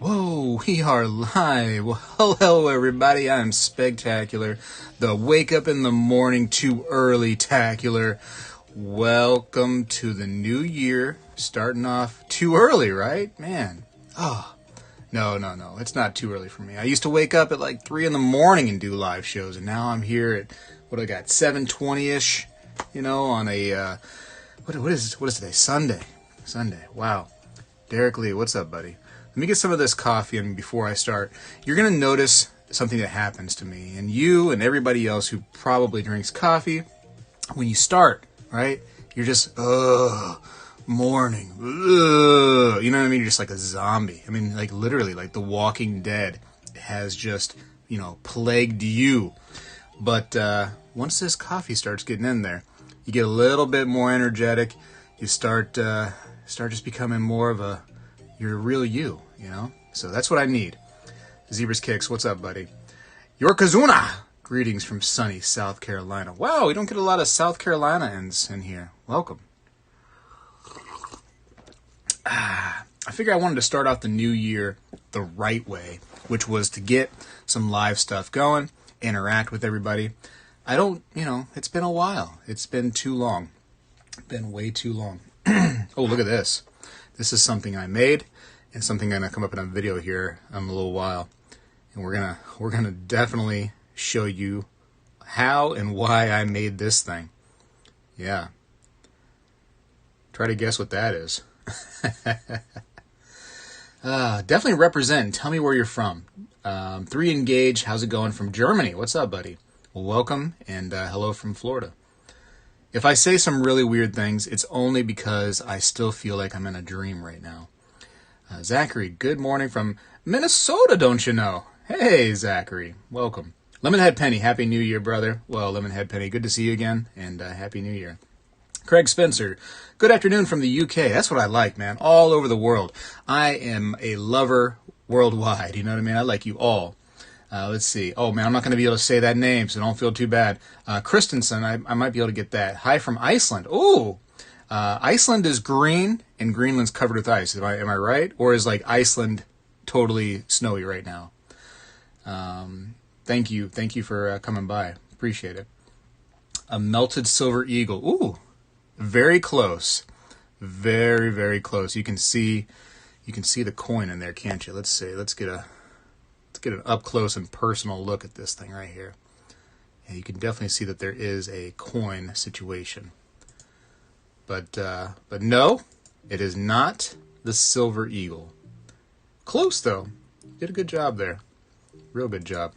Whoa, we are live. Well, hello everybody, I'm Spegtacular, the wake up in the morning too early tacular. Welcome to the new year, starting off too early, right? Man, no, it's not too early for me. I used to wake up at like 3 in the morning and do live shows, and now I'm here at, 7:20ish, on a, what is today? Sunday, wow. Derek Lee, what's up, buddy? Let me get some of this coffee in before I start. You're going to notice something that happens to me, and you and everybody else who probably drinks coffee, when you start, right, you're just, morning, you know what I mean? You're just like a zombie. I mean, like literally, like The Walking Dead has just, plagued you. But once this coffee starts getting in there, you get a little bit more energetic. You start just becoming more of you're a real you, So that's what I need. Zebras Kicks, what's up, buddy? Yorkazuna! Greetings from sunny South Carolina. Wow, we don't get a lot of South Carolinians in here. Welcome. I figured I wanted to start off the new year the right way, which was to get some live stuff going, interact with everybody. It's been a while. It's been too long. Been way too long. Oh, look at this. This is something I made, and something going to come up in a video here in a little while. And we're gonna definitely show you how and why I made this thing. Yeah. Try to guess what that is. Definitely represent and tell me where you're from. 3 Engage, how's it going from Germany? What's up, buddy? Well, welcome, and hello from Florida. If I say some really weird things, it's only because I still feel like I'm in a dream right now. Zachary, good morning from Minnesota, don't you know? Hey, Zachary, welcome. Lemonhead Penny, Happy New Year, brother. Well, Lemonhead Penny, good to see you again, and Happy New Year. Craig Spencer, good afternoon from the UK. That's what I like, man, all over the world. I am a lover worldwide, you know what I mean? I like you all. Let's see. Oh, man, I'm not going to be able to say that name, so don't feel too bad. Christensen, I might be able to get that. Hi from Iceland. Oh, Iceland is green, and Greenland's covered with ice. Am I right? Or is, like, Iceland totally snowy right now? Thank you for coming by. Appreciate it. A melted silver eagle. Ooh, very close. Very, very close. You can see the coin in there, can't you? Let's see. Let's get an up-close and personal look at this thing right here. And you can definitely see that there is a coin situation. But no, it is not the silver eagle. Close, though. Did a good job there. Real good job.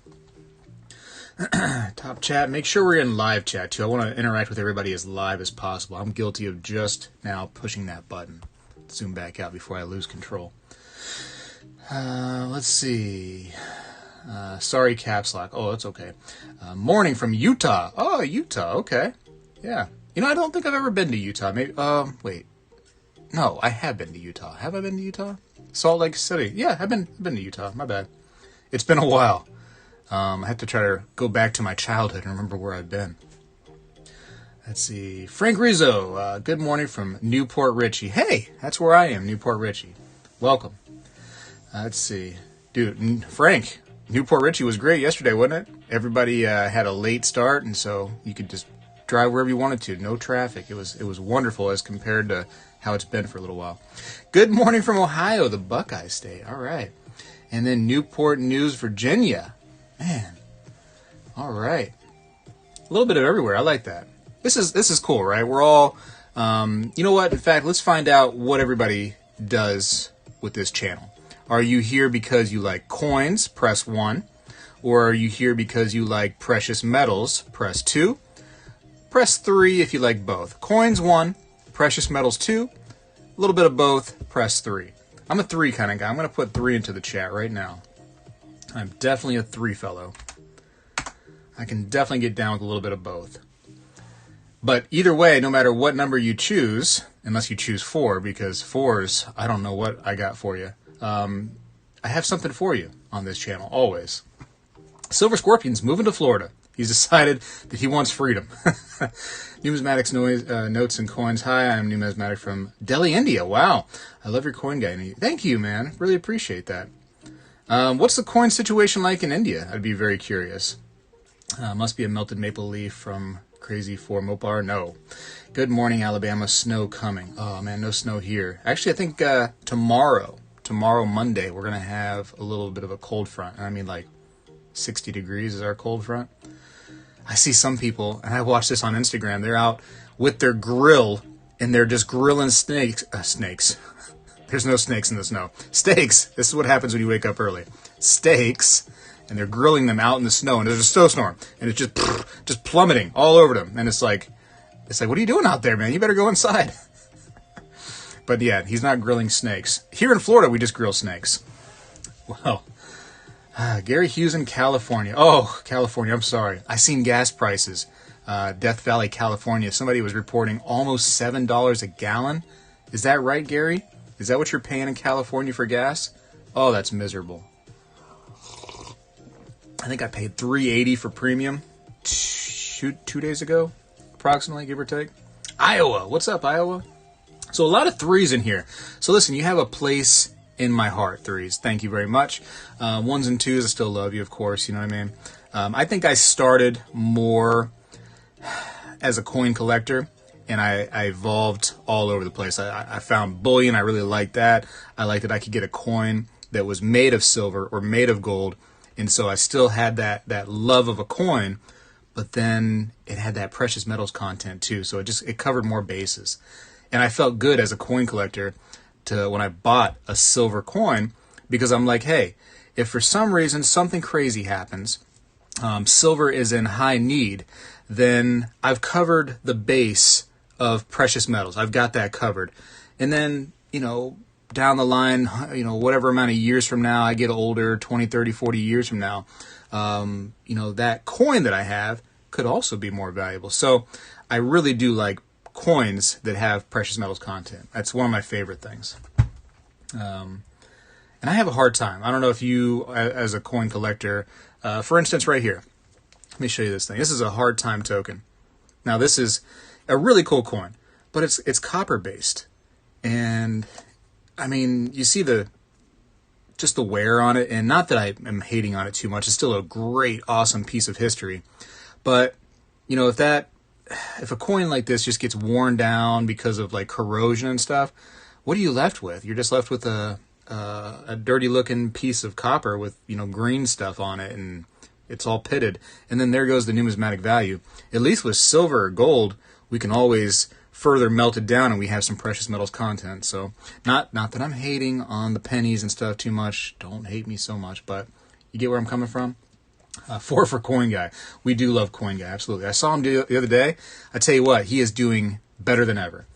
Top chat. Make sure we're in live chat, too. I want to interact with everybody as live as possible. I'm guilty of just now pushing that button. Zoom back out before I lose control. Let's see. Sorry, caps lock. Oh, that's okay. Morning from Utah. Oh, Utah. Okay. Yeah. I don't think I've ever been to Utah. Maybe. Wait. No, I have been to Utah. Have I been to Utah? Salt Lake City. Yeah, I've been to Utah. My bad. It's been a while. I have to try to go back to my childhood and remember where I've been. Let's see. Frank Rizzo. Good morning from Port Richey. Hey, that's where I am, Port Richey. Welcome. Let's see. Dude, Frank, Port Richey was great yesterday, wasn't it? Everybody had a late start, and so you could just drive wherever you wanted to. No traffic. It was wonderful as compared to how it's been for a little while. Good morning from Ohio, the Buckeye State. All right. And then Newport News, Virginia. Man. All right. A little bit of everywhere. I like that. This is cool, right? We're all, you know what? In fact, let's find out what everybody does with this channel. Are you here because you like coins? Press 1. Or are you here because you like precious metals? Press 2. Press 3 if you like both. Coins 1, precious metals 2, a little bit of both, press 3. I'm a 3 kind of guy. I'm going to put 3 into the chat right now. I'm definitely a 3 fellow. I can definitely get down with a little bit of both. But either way, no matter what number you choose, unless you choose 4, because 4s, I don't know what I got for you. I have something for you on this channel, always. Silver Scorpion's moving to Florida. He's decided that he wants freedom. Numismatics notes and coins. Hi, I'm Numismatic from Delhi, India. Wow, I love your coin guy. Thank you, man. Really appreciate that. What's the coin situation like in India? I'd be very curious. Must be a melted maple leaf from Crazy 4 Mopar. No. Good morning, Alabama. Snow coming. Oh, man, no snow here. Actually, I think tomorrow, Monday, we're going to have a little bit of a cold front. I mean, like 60 degrees is our cold front. I see some people, and I watch this on Instagram, they're out with their grill, and they're just grilling snakes. There's no snakes in the snow. Steaks. This is what happens when you wake up early. Steaks. And they're grilling them out in the snow, and there's a snowstorm, and it's just plummeting all over them. And it's like, what are you doing out there, man? You better go inside. But yeah, he's not grilling snakes. Here in Florida, we just grill snakes. Well, Gary Hughes in California. Oh, California, I'm sorry. I seen gas prices. Death Valley, California. Somebody was reporting almost $7 a gallon. Is that right, Gary? Is that what you're paying in California for gas? Oh, that's miserable. I think I paid $3.80 for premium 2 days ago, approximately, give or take. Iowa. What's up, Iowa? So a lot of threes in here. So listen, you have a place in my heart, threes. Thank you very much. Ones and twos, I still love you, of course. You know what I mean? I think I started more as a coin collector, and I evolved all over the place. I found bullion. I really liked that. I liked that I could get a coin that was made of silver or made of gold. And so I still had that love of a coin, but then it had that precious metals content too. So it covered more bases. And I felt good as a coin collector when I bought a silver coin, because I'm like, hey, if for some reason something crazy happens, silver is in high need, then I've covered the base of precious metals. I've got that covered. And then, down the line, whatever amount of years from now, I get older, 20, 30, 40 years from now, that coin that I have could also be more valuable. So I really do like coins that have precious metals content. That's one of my favorite things. And I have a hard time. I don't know if you, as a coin collector, for instance, right here, let me show you this thing. This is a hard time token. Now, this is a really cool coin, but it's copper based. And I mean, you see just the wear on it, and not that I am hating on it too much. It's still a great, awesome piece of history. But, if a coin like this just gets worn down because of like corrosion and stuff, what are you left with? You're just left with a dirty looking piece of copper with, green stuff on it, and it's all pitted. And then there goes the numismatic value. At least with silver or gold, we can always further melted down and we have some precious metals content. So not that I'm hating on the pennies and stuff too much. Don't hate me so much, but you get where I'm coming from? 4 for Coin Guy. We do love Coin Guy, absolutely. I saw him the other day. I tell you what, he is doing better than ever.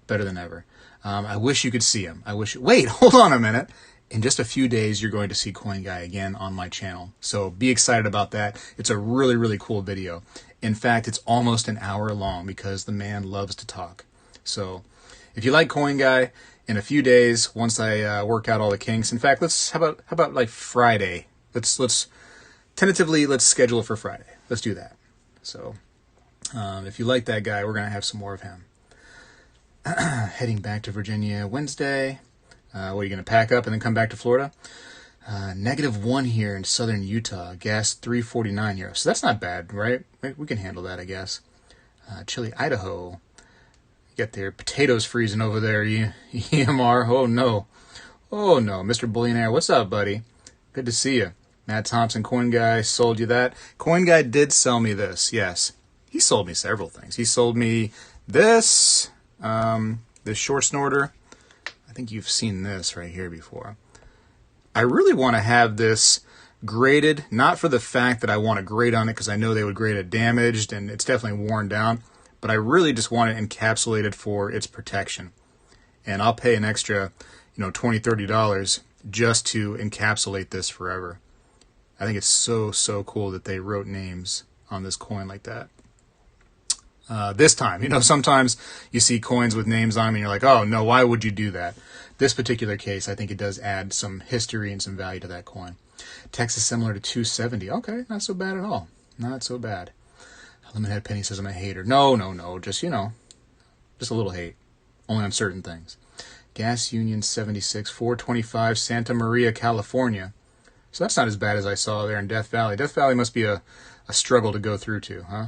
Better than ever. I wish you could see him. Wait, hold on a minute. In just a few days, you're going to see Coin Guy again on my channel. So be excited about that. It's a really, really cool video. In fact, it's almost an hour long because the man loves to talk. So if you like Coin Guy, in a few days, once I work out all the kinks. In fact, how about like Friday? Let's tentatively schedule it for Friday. Let's do that. So if you like that guy, we're gonna have some more of him. Heading back to Virginia Wednesday. What are you gonna pack up and then come back to Florida? -1 here in southern Utah. Gas $3.49 here. So that's not bad, right? We can handle that, I guess. Chile, Idaho. Get there. Potatoes freezing over there, EMR. Oh, no. Oh, no. Mr. Billionaire, what's up, buddy? Good to see you. Matt Thompson, Coin Guy, sold you that. Coin Guy did sell me this, yes. He sold me several things. He sold me this, this short snorter. I think you've seen this right here before. I really want to have this graded, not for the fact that I want to grade on it because I know they would grade it damaged and it's definitely worn down, but I really just want it encapsulated for its protection. And I'll pay an extra, $20, $30 just to encapsulate this forever. I think it's so, so cool that they wrote names on this coin like that. This time, sometimes you see coins with names on them and you're like, oh, no, why would you do that? This particular case, I think it does add some history and some value to that coin. Texas similar to 270. Okay, not so bad at all. Not so bad. Lemonhead Penny says I'm a hater. No. Just, just a little hate. Only on certain things. Gas Union 76, 425, Santa Maria, California. So that's not as bad as I saw there in Death Valley. Death Valley must be a struggle to go through to, huh?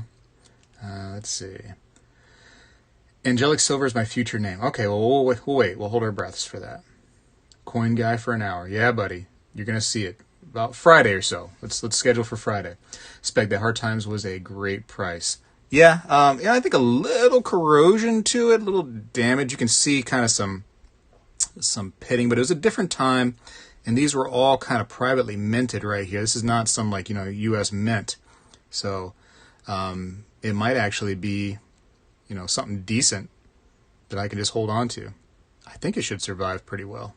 Let's see. Angelic Silver is my future name. Okay, well, we'll wait. We'll hold our breaths for that. Coin guy for an hour. Yeah, buddy. You're going to see it. About Friday or so. Let's schedule for Friday. Spec, that Hard Times was a great price. Yeah, I think a little corrosion to it, a little damage. You can see kind of some pitting, but it was a different time, and these were all kind of privately minted right here. This is not some, like, U.S. mint. So it might actually be, something decent that I can just hold on to. I think it should survive pretty well.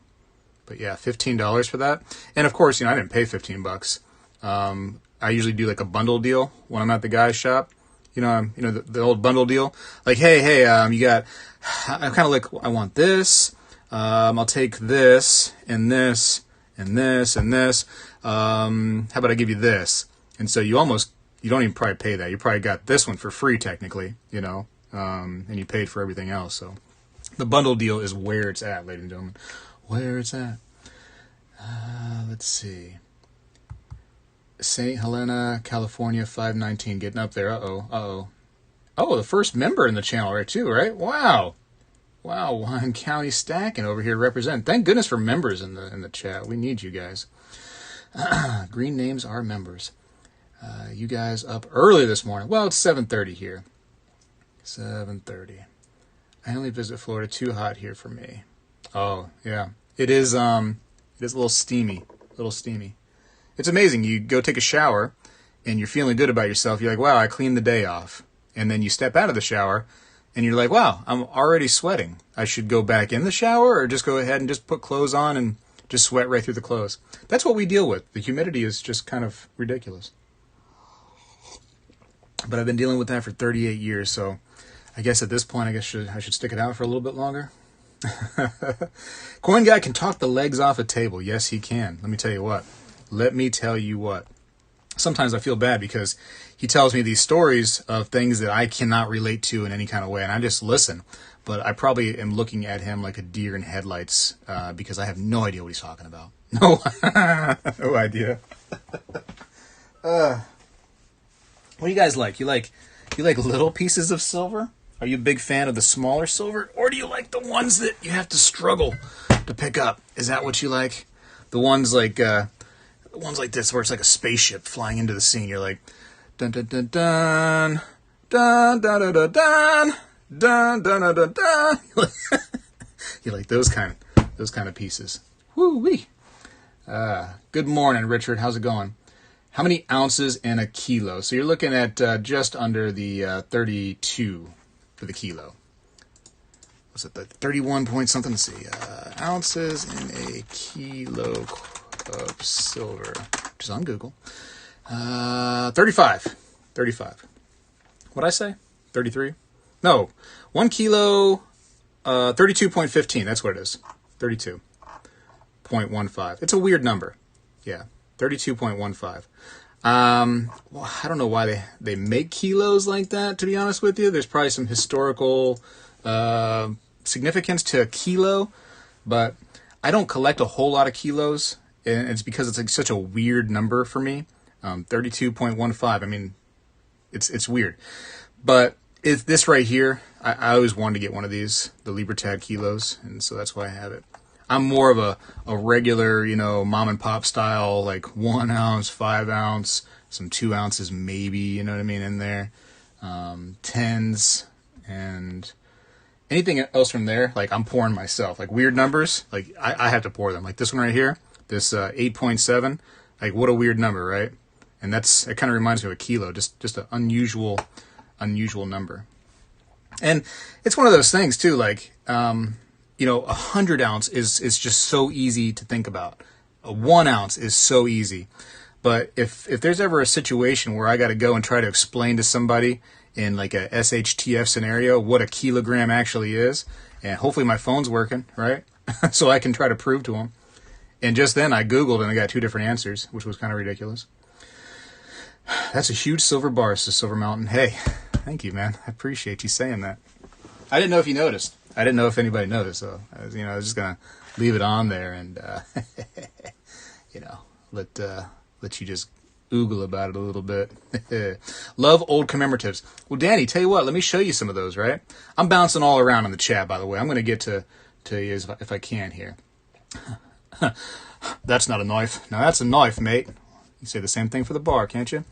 But yeah, $15 for that. And of course, I didn't pay $15. I usually do like a bundle deal when I'm at the guy's shop. The old bundle deal. Like, hey, you got, I'm kind of like, I want this. I'll take this and this and this and this. How about I give you this? And so you don't even probably pay that. You probably got this one for free technically, and you paid for everything else. So the bundle deal is where it's at, ladies and gentlemen. Where it's at. Let's see. St. Helena, California, 519. Getting up there. Uh-oh. Oh, the first member in the channel, right, too, right? Wow. Wine County stacking over here to represent. Thank goodness for members in the chat. We need you guys. Green names are members. You guys up early this morning. Well, it's 7:30 here. 7:30. I only visit Florida. Too hot here for me. Oh, yeah. It is a little steamy. It's amazing. You go take a shower, and you're feeling good about yourself. You're like, wow, I cleaned the day off. And then you step out of the shower, and you're like, wow, I'm already sweating. I should go back in the shower or just go ahead and just put clothes on and just sweat right through the clothes. That's what we deal with. The humidity is just kind of ridiculous. But I've been dealing with that for 38 years, so I guess at this point, I should stick it out for a little bit longer. Coin guy can talk the legs off a table. Yes, he can. Let me tell you what. Sometimes I feel bad because he tells me these stories of things that I cannot relate to in any kind of way, and I just listen. But I probably am looking at him like a deer in headlights because I have no idea what he's talking about. No idea. What do you guys like? You like little pieces of silver? Are you a big fan of the smaller silver? Or do you like the ones that you have to struggle to pick up? Is that what you like? The ones like this where it's like a spaceship flying into the scene. You're like, dun dun dun dun, dun dun dun dun dun, dun dun dun dun dun. You like those kind of pieces. Woo-wee. Good morning, Richard. How's it going? How many ounces in a kilo? So you're looking at just under the 32 for the kilo. Was it the 31 point something? Let's see. Ounces in a kilo of silver. Just on Google. 35. What'd I say? 33? No. 1 kilo, 32.15. That's what it is. 32.15. It's a weird number. Yeah. 32.15. Well, I don't know why they make kilos like that, to be honest with you. There's probably some historical significance to a kilo, but I don't collect a whole lot of kilos, and it's because it's like such a weird number for me. 32.15. I mean, it's weird. But this right here, I always wanted to get one of these, the Libertad kilos, and so that's why I have it. I'm more of a regular, mom and pop style, like 1 ounce, 5 ounce, some 2 ounces maybe, you know what I mean, in there. 10s and anything else from there, like I'm pouring myself. Like weird numbers, like I have to pour them. Like this one right here, this 8.7, like what a weird number, right? And it kind of reminds me of a kilo, just an unusual number. And it's one of those things too, like, 100 ounce is just so easy to think about. A 1 ounce is so easy. But if there's ever a situation where I got to go and try to explain to somebody in like a SHTF scenario what a kilogram actually is, and hopefully my phone's working, right? So I can try to prove to them. And just then I Googled and I got 2 different answers, which was kind of ridiculous. That's a huge silver bar, says Silver Mountain. Hey, thank you, man. I appreciate you saying that. I didn't know if you noticed. I didn't know if anybody noticed, so I was just gonna leave it on there and let you just oogle about it a little bit. Love old commemoratives. Well, Danny, tell you what, let me show you some of those, right? I'm bouncing all around on the chat, by the way. I'm going to get to you if I can here. That's not a knife. Now, that's a knife, mate. You say the same thing for the bar, can't you?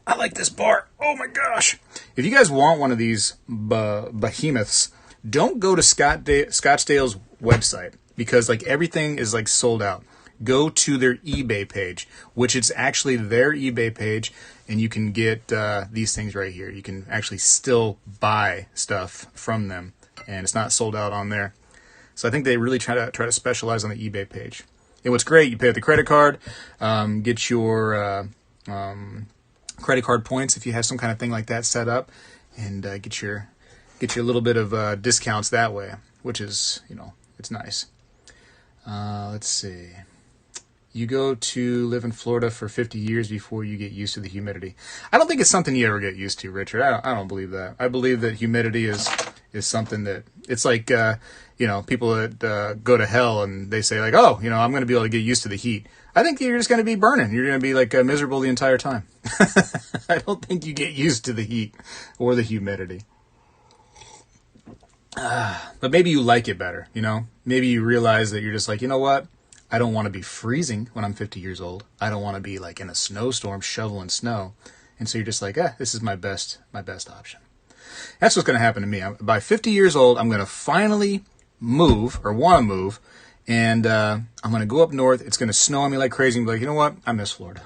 I like this bar. Oh, my gosh. If you guys want one of these behemoths, don't go to Scottsdale's website because, like, everything is, like, sold out. Go to their eBay page, which is actually their eBay page, and you can get these things right here. You can actually still buy stuff from them, and it's not sold out on there. So I think they really try to specialize on the eBay page. And what's great, you pay with the credit card, get your credit card points if you have some kind of thing like that set up, and get your little bit of discounts that way, which is, it's nice. Let's see. You go to live in Florida for 50 years before you get used to the humidity. I don't think it's something you ever get used to, Richard. I don't believe that. I believe that humidity is something that, it's like, people that go to hell and they say, like, oh, I'm going to be able to get used to the heat. I think you're just going to be burning. You're going to be, like, miserable the entire time. I don't think you get used to the heat or the humidity. But maybe you like it better, Maybe you realize that you're just like, you know what? I don't want to be freezing when I'm 50 years old. I don't want to be like in a snowstorm shoveling snow. And so you're just like, this is my best option. That's what's going to happen to me. By 50 years old, I'm going to finally move or want to move. And I'm going to go up north. It's going to snow on me like crazy and be like, you know what? I miss Florida.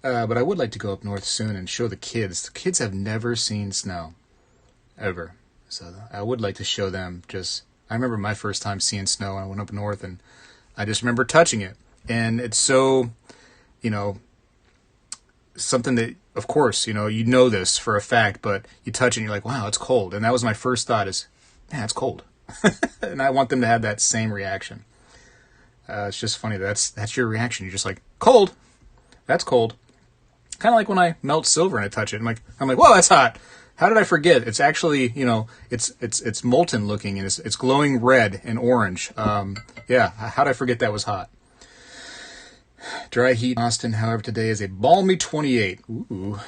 But I would like to go up north soon and show the kids. The kids have never seen snow. Ever. So I would like to show them just... I remember my first time seeing snow, and I went up north, and I just remember touching it. And it's so, something that, of course, you know this for a fact, but you touch it and you're like, wow, it's cold. And that was my first thought is, yeah, it's cold. And I want them to have that same reaction. It's just funny. That's your reaction. You're just like, cold. That's cold. Kind of like when I melt silver and I touch it. I'm like, whoa, that's hot. How did I forget? It's actually, it's molten looking and it's glowing red and orange. Yeah, how did I forget that was hot? Dry heat in Austin, however, today is a balmy 28. Ooh.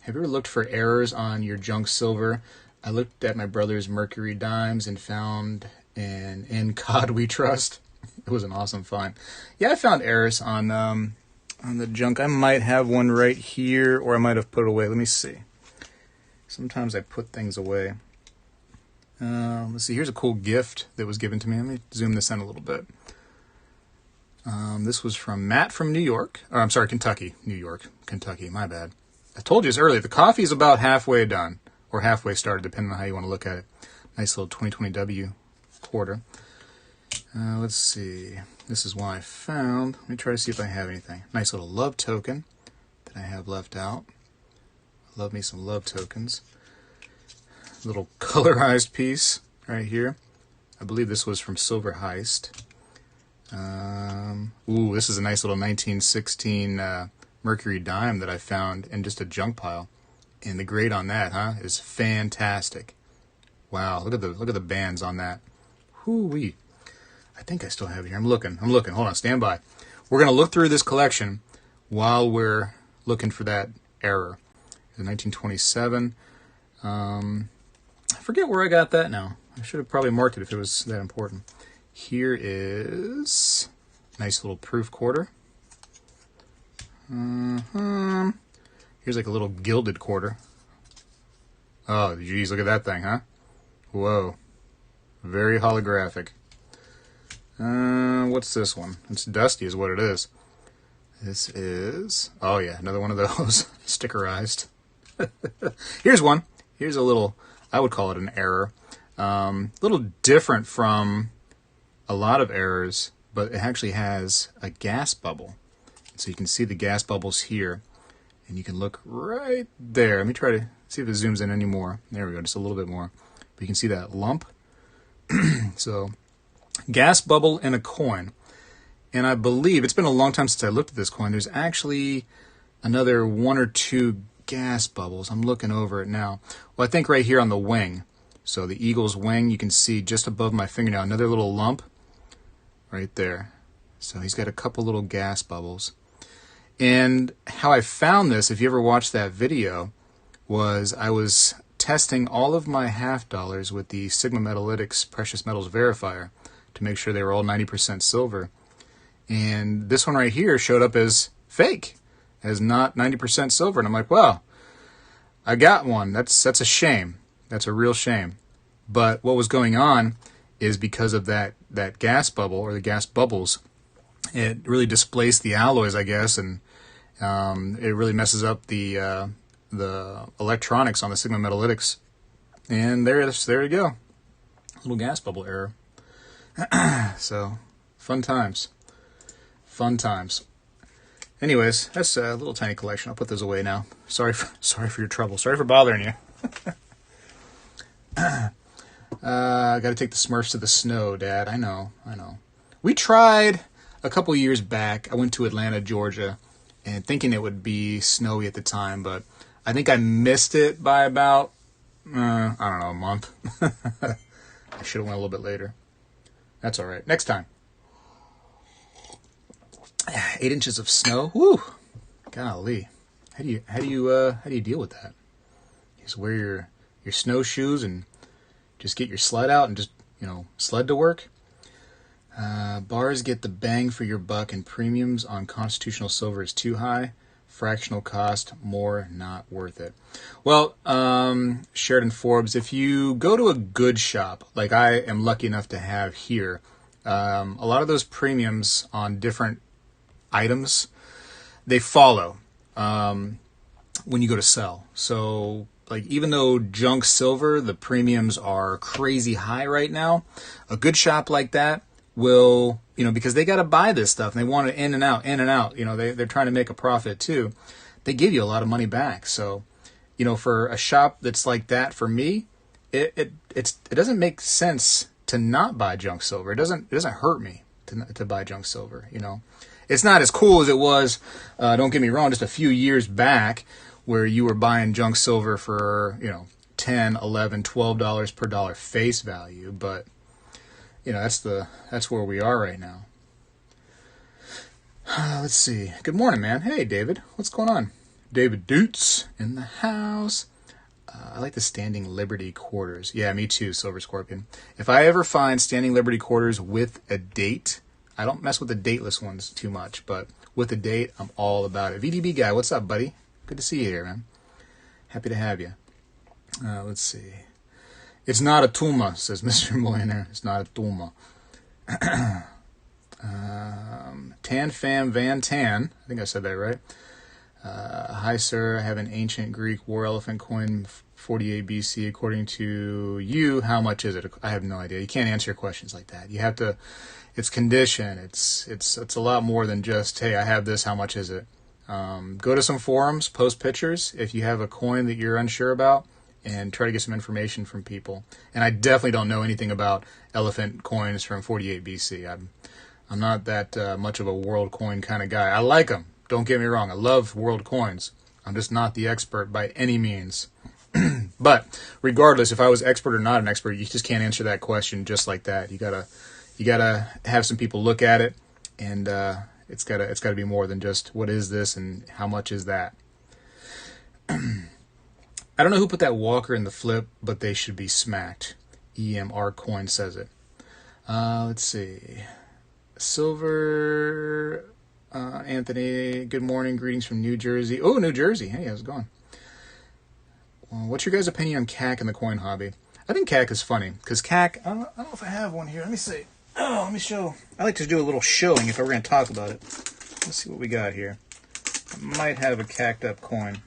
Have you ever looked for errors on your junk silver? I looked at my brother's Mercury dimes and found an in cod we trust. It was an awesome find. Yeah, I found errors on the junk. I might have one right here, or I might have put it away. Let me see. Sometimes I put things away. Let's see. Here's a cool gift that was given to me. Let me zoom this in a little bit. This was from Matt from New York. Or, I'm sorry, Kentucky. New York. Kentucky. My bad. I told you this earlier. The coffee is about halfway done. Or halfway started, depending on how you want to look at it. Nice little 2020W quarter. Let's see. This is one I found. Let me try to see if I have anything. Nice little love token that I have left out. Love me some love tokens. Little colorized piece right here. I believe this was from Silver Heist. Ooh, this is a nice little 1916 Mercury dime that I found in just a junk pile. And the grade on that, is fantastic. Wow, look at the bands on that. Whoo-wee. I think I still have it here. I'm looking. Hold on, stand by. We're going to look through this collection while we're looking for that error. 1927. I forget where I got that now. I should have probably marked it if it was that important. Here is a nice little proof quarter. Here's like a little gilded quarter. Oh, geez, look at that thing, huh? Whoa. Very holographic. What's this one? It's dusty is what it is. This is... Oh, yeah, another one of those. Stickerized. Here's one. Here's a little, I would call it an error. A little different from a lot of errors, but it actually has a gas bubble. So you can see the gas bubbles here, and you can look right there. Let me try to see if it zooms in any more. There we go, just a little bit more. But you can see that lump. So, gas bubble in a coin. And I believe, it's been a long time since I looked at this coin, there's actually another one or two gas bubbles. I'm looking over it now. Well, I think right here on the wing. So the eagle's wing, you can see just above my fingernail, another little lump right there. So he's got a couple little gas bubbles. And how I found this, if you ever watched that video, was I was testing all of my half dollars with the Sigma Metalytics Precious Metals Verifier to make sure they were all 90% silver. And this one right here showed up as fake, as not 90% silver. And I'm like, well, I got one. That's a shame. That's a real shame. But what was going on is because of that gas bubble, or the gas bubbles, it really displaced the alloys, I guess, and it really messes up the electronics on the Sigma Metalytics. And there you go. Little gas bubble error. So, fun times. Fun times. Anyways, that's a little tiny collection. I'll put those away now. Sorry for your trouble. Sorry for bothering you. Got to take the Smurfs to the snow, Dad. I know. We tried a couple years back. I went to Atlanta, Georgia, and thinking it would be snowy at the time, but I think I missed it by about, I don't know, a month. I should have went a little bit later. That's all right. Next time. 8 inches of snow. Woo! Golly. How do you deal with that? You just wear your snowshoes and just get your sled out and just, sled to work. Bars get the bang for your buck, and premiums on constitutional silver is too high. Fractional cost more, not worth it. Well, Sheridan Forbes, if you go to a good shop, like I am lucky enough to have here, a lot of those premiums on different items, they follow when you go to sell. So, like, even though junk silver, the premiums are crazy high right now, a good shop like that will, because they got to buy this stuff and they want it in and out. They're trying to make a profit too. They give you a lot of money back. So, for a shop that's like that, for me, it doesn't make sense to not buy junk silver. It doesn't hurt me to buy junk silver. It's not as cool as it was, don't get me wrong, just a few years back where you were buying junk silver for, $10, $11, $12 per dollar face value. But, that's where we are right now. Let's see. Good morning, man. Hey, David. What's going on? David Doots in the house. I like the Standing Liberty quarters. Yeah, me too, Silver Scorpion. If I ever find Standing Liberty quarters with a date, I don't mess with the dateless ones too much, but with a date, I'm all about it. VDB guy, what's up, buddy? Good to see you here, man. Happy to have you. Let's see. It's not a Tuma, says Mr. Millionaire. It's not a Tuma. Tan Fam Van Tan. I think I said that right. Hi, sir. I have an ancient Greek war elephant coin, 48 BC. According to you, how much is it? I have no idea. You can't answer questions like that. You have to... It's condition. It's a lot more than just, hey, I have this, how much is it? Go to some forums, post pictures if you have a coin that you're unsure about, and try to get some information from people. And I definitely don't know anything about elephant coins from 48 BC. I'm not that much of a world coin kind of guy. I like them. Don't get me wrong. I love world coins. I'm just not the expert by any means. But regardless, if I was expert or not an expert, you just can't answer that question just like that. You gotta have some people look at it, and it's gotta be more than just what is this and how much is that. I don't know who put that Walker in the flip, but they should be smacked. EMR Coin says it. Let's see. Silver Anthony, good morning. Greetings from New Jersey. Oh, New Jersey. Hey, how's it going? Well, what's your guys' opinion on CAC in the coin hobby? I think CAC is funny, because CAC, I don't know if I have one here. Let me see. Oh, let me show. I like to do a little showing if we're going to talk about it. Let's see what we got here. I might have a CAC'd up coin.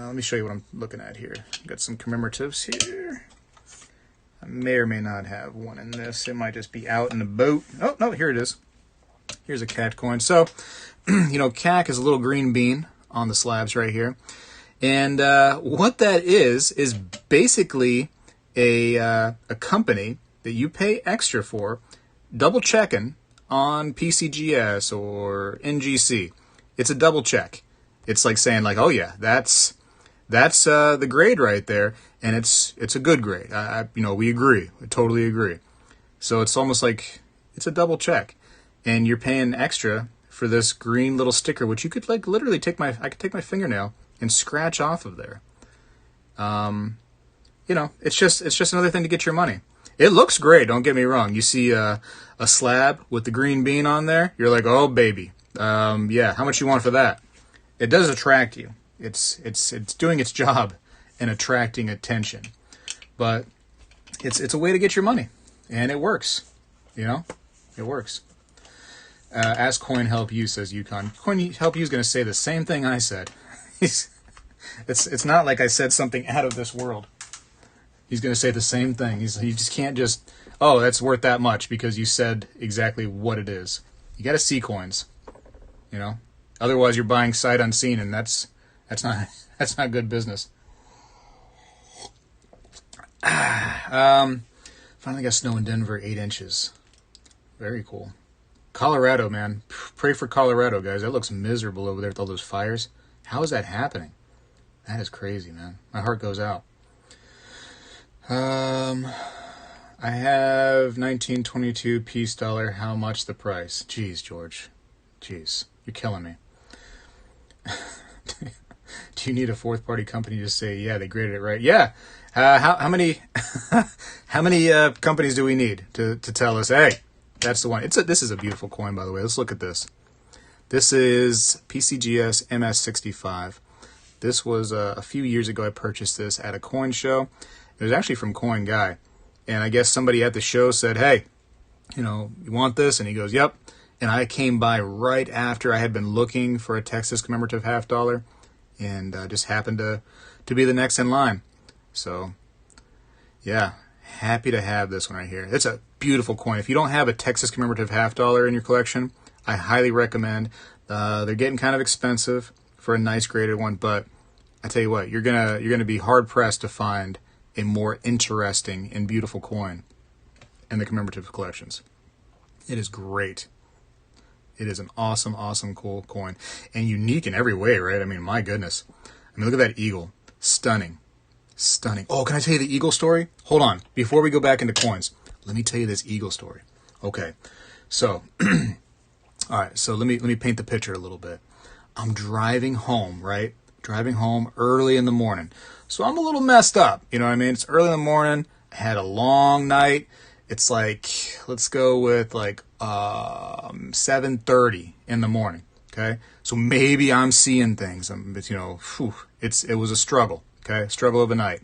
Let me show you what I'm looking at here. Got some commemoratives here. I may or may not have one in this. It might just be out in the boat. Oh, no, here it is. Here's a CAC coin. So, CAC is a little green bean on the slabs right here. And what that is basically a company that you pay extra for, double checking on PCGS or NGC. It's a double check. It's like saying, like, oh yeah, that's the grade right there, and it's a good grade. We agree. We totally agree. So it's almost like it's a double check. and you're paying extra for this green little sticker, which you could like literally I could take my fingernail and scratch off of there. You know, it's just another thing to get your money. It looks great, don't get me wrong. You see a slab with the green bean on there, you're like, oh baby, yeah, how much you want for that? It does attract you. It's doing its job in attracting attention, but it's a way to get your money, and it works. You know, it works. Ask Coin Help You, says Yukon. Coin Help You is going to say the same thing I said. It's not like I said something out of this world. He's going to say the same thing. You just can't just, oh, that's worth that much because you said exactly what it is. You got to see coins, you know. Otherwise, you're buying sight unseen, and that's not good business. Finally got snow in Denver, 8 inches. Very cool. Colorado, man. Pray for Colorado, guys. That looks miserable over there with all those fires. How is that happening? That is crazy, man. My heart goes out. I have 1922 peace dollar. How much the price? Jeez, George. Jeez. You're killing me. Do you need a fourth party company to say, yeah, they graded it right? Yeah. How many how many companies do we need to tell us, hey, that's the one? This is a beautiful coin, by the way. Let's look at this. This is PCGS MS65. This was a few years ago. I purchased this at a coin show. It was actually from Coin Guy. And I guess somebody at the show said, hey, you know, you want this? And he goes, yep. And I came by right after I had been looking for a Texas commemorative $50 and just happened to be the next in line. So, yeah, happy to have this one right here. It's a beautiful coin. If you don't have a Texas commemorative $50 in your collection, I highly recommend. They're getting kind of expensive for a nice graded one, but I tell you what, you're gonna be hard pressed to find a more interesting and beautiful coin in the commemorative collections. It is great. It is an awesome, awesome, cool coin, and unique in every way, right? I mean, my goodness. I mean, look at that eagle. Stunning. Stunning. Oh, can I tell you the eagle story? Hold on. Before we go back into coins, let me tell you this eagle story. Okay. So, all right. So let me paint the picture a little bit. I'm driving home, right? Driving home early in the morning. So I'm a little messed up. You know what I mean? It's early in the morning. I had a long night. It's like, let's go with like 7:30 in the morning. Okay. So maybe I'm seeing things. You know, it was a struggle. Okay. Struggle of a night.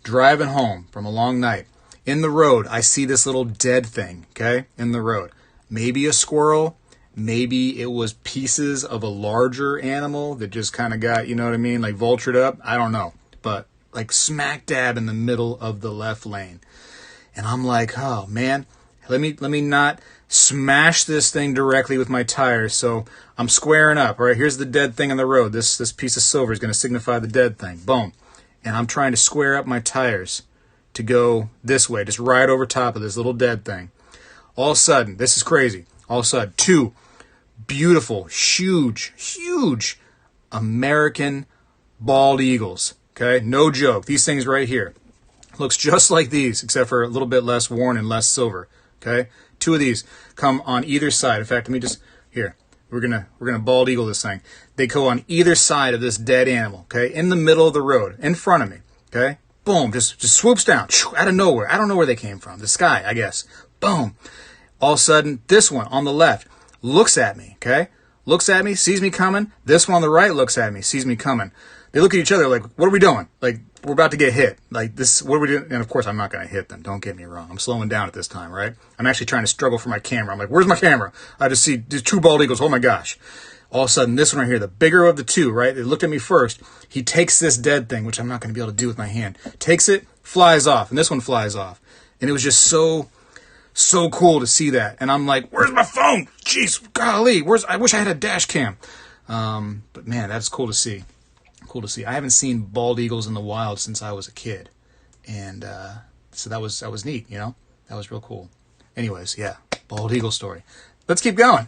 Driving home from a long night. In the road, I see this little dead thing. Okay. In the road. Maybe a squirrel. Maybe it was pieces of a larger animal that just kind of got, you know what I mean, like vultured up. I don't know. But like smack dab in the middle of the left lane. And I'm like, oh man, let me not smash this thing directly with my tires. So I'm squaring up. All right, here's the dead thing on the road. This piece of silver is going to signify the dead thing. Boom. And I'm trying to square up my tires to go this way, just right over top of this little dead thing. All of a sudden, this is crazy. All of a sudden, 2 beautiful, huge American bald eagles. Okay, no joke. These things right here looks just like these, except for a little bit less worn and less silver. Okay, 2 of these come on either side. In fact, let me just here. We're gonna bald eagle this thing. They go on either side of this dead animal. Okay, in the middle of the road, in front of me. Okay, boom, just swoops down out of nowhere. I don't know where they came from. The sky, I guess. Boom. All of a sudden, this one on the left looks at me. Okay, looks at me, sees me coming. This one on the right looks at me, sees me coming. They look at each other like, what are we doing? Like, we're about to get hit. Like, this, what are we doing? And of course, I'm not going to hit them. Don't get me wrong. I'm slowing down at this time, right? I'm actually trying to struggle for my camera. I'm like, where's my camera? I just see 2 bald eagles. Oh my gosh. All of a sudden, this one right here, the bigger of the 2, right? They looked at me first. He takes this dead thing, which I'm not going to be able to do with my hand. Takes it, flies off. And this one flies off. And it was just so cool to see that. And I'm like, where's my phone? Jeez, golly. I wish I had a dash cam. But man, that's cool to see. Cool to see. I haven't seen bald eagles in the wild since I was a kid, and so that was neat. You know, that was real cool. Anyways, yeah, bald eagle story. Let's keep going.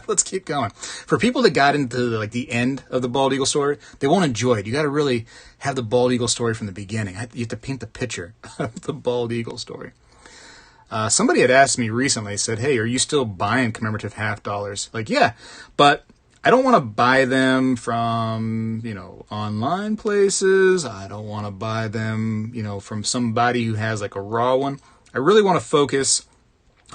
Let's keep going. For people that got into the end of the bald eagle story, they won't enjoy it. You got to really have the bald eagle story from the beginning. You have to paint the picture of the bald eagle story. Somebody had asked me recently, said, hey, are you still buying commemorative half dollars? Like, yeah, but I don't want to buy them from, online places. I don't want to buy them, from somebody who has like a raw one. I really want to focus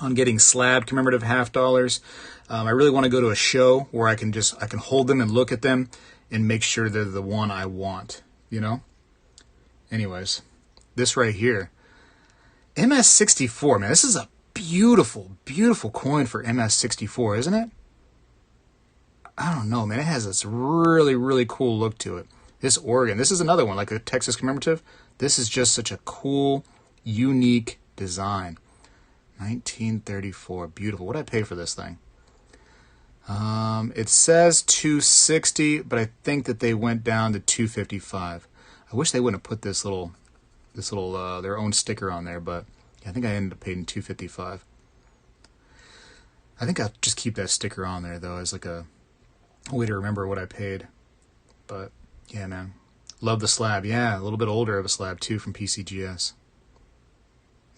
on getting slabbed commemorative half dollars. I really want to go to a show where I can hold them and look at them and make sure they're the one I want, Anyways, this right here, MS64, man, this is a beautiful, beautiful coin for MS64, isn't it? I don't know, man. It has this really, really cool look to it. This Oregon, this is another one, like a Texas commemorative. This is just such a cool, unique design. 1934, beautiful. What did I pay for this thing? It says $260, but I think that they went down to $255. I wish they wouldn't have put this little their own sticker on there, but I think I ended up paying $255. I think I'll just keep that sticker on there though as like a way to remember what I paid. But yeah, man, love the slab. Yeah, a little bit older of a slab too from PCGS.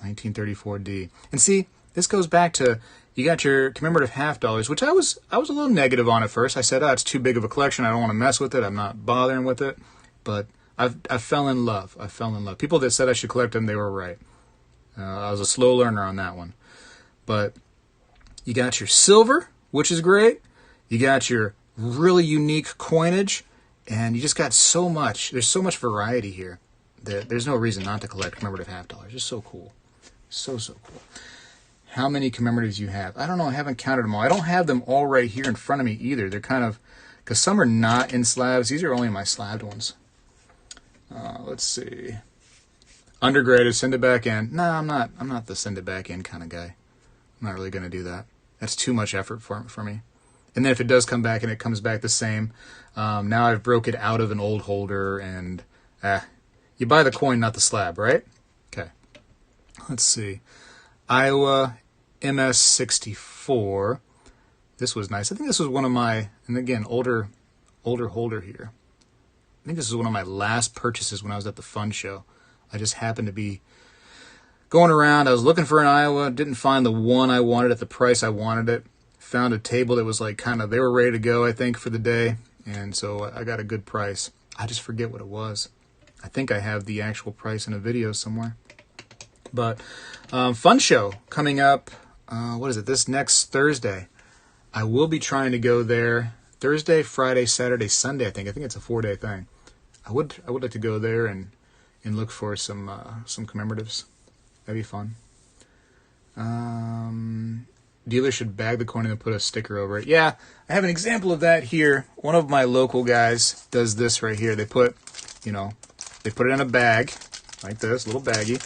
1934D. And see, this goes back to, you got your commemorative half dollars, which I was a little negative on at first. I said, it's too big of a collection. I don't want to mess with it. I'm not bothering with it. But I fell in love. I fell in love. People that said I should collect them, they were right. I was a slow learner on that one. But you got your silver, which is great. You got your really unique coinage. And you just got so much. There's so much variety here that there's no reason not to collect commemorative half dollars. It's so cool. So cool. How many commemoratives you have? I don't know. I haven't counted them all. I don't have them all right here in front of me either. They're kind of, because some are not in slabs. These are only my slabbed ones. Let's see. Undergraded, send it back in. No, I'm not the send it back in kind of guy. I'm not really going to do that. That's too much effort for me. And then if it does come back and it comes back the same, now I've broke it out of an old holder and you buy the coin, not the slab, right? Okay. Let's see. Iowa MS64. This was nice. I think this was one of my, and again, older holder here. I think this was one of my last purchases when I was at the fun show. I just happened to be going around. I was looking for an Iowa, didn't find the one I wanted at the price I wanted it. Found a table that was like they were ready to go, I think, for the day. And so I got a good price. I just forget what it was. I think I have the actual price in a video somewhere. But fun show coming up, what is it, this next Thursday. I will be trying to go there Thursday, Friday, Saturday, Sunday, I think. I think it's a 4-day thing. I would like to go there and look for some commemoratives. That'd be fun. Dealer should bag the coin and then put a sticker over it. Yeah, I have an example of that here. One of my local guys does this right here. They put, they put it in a bag like this, little baggie.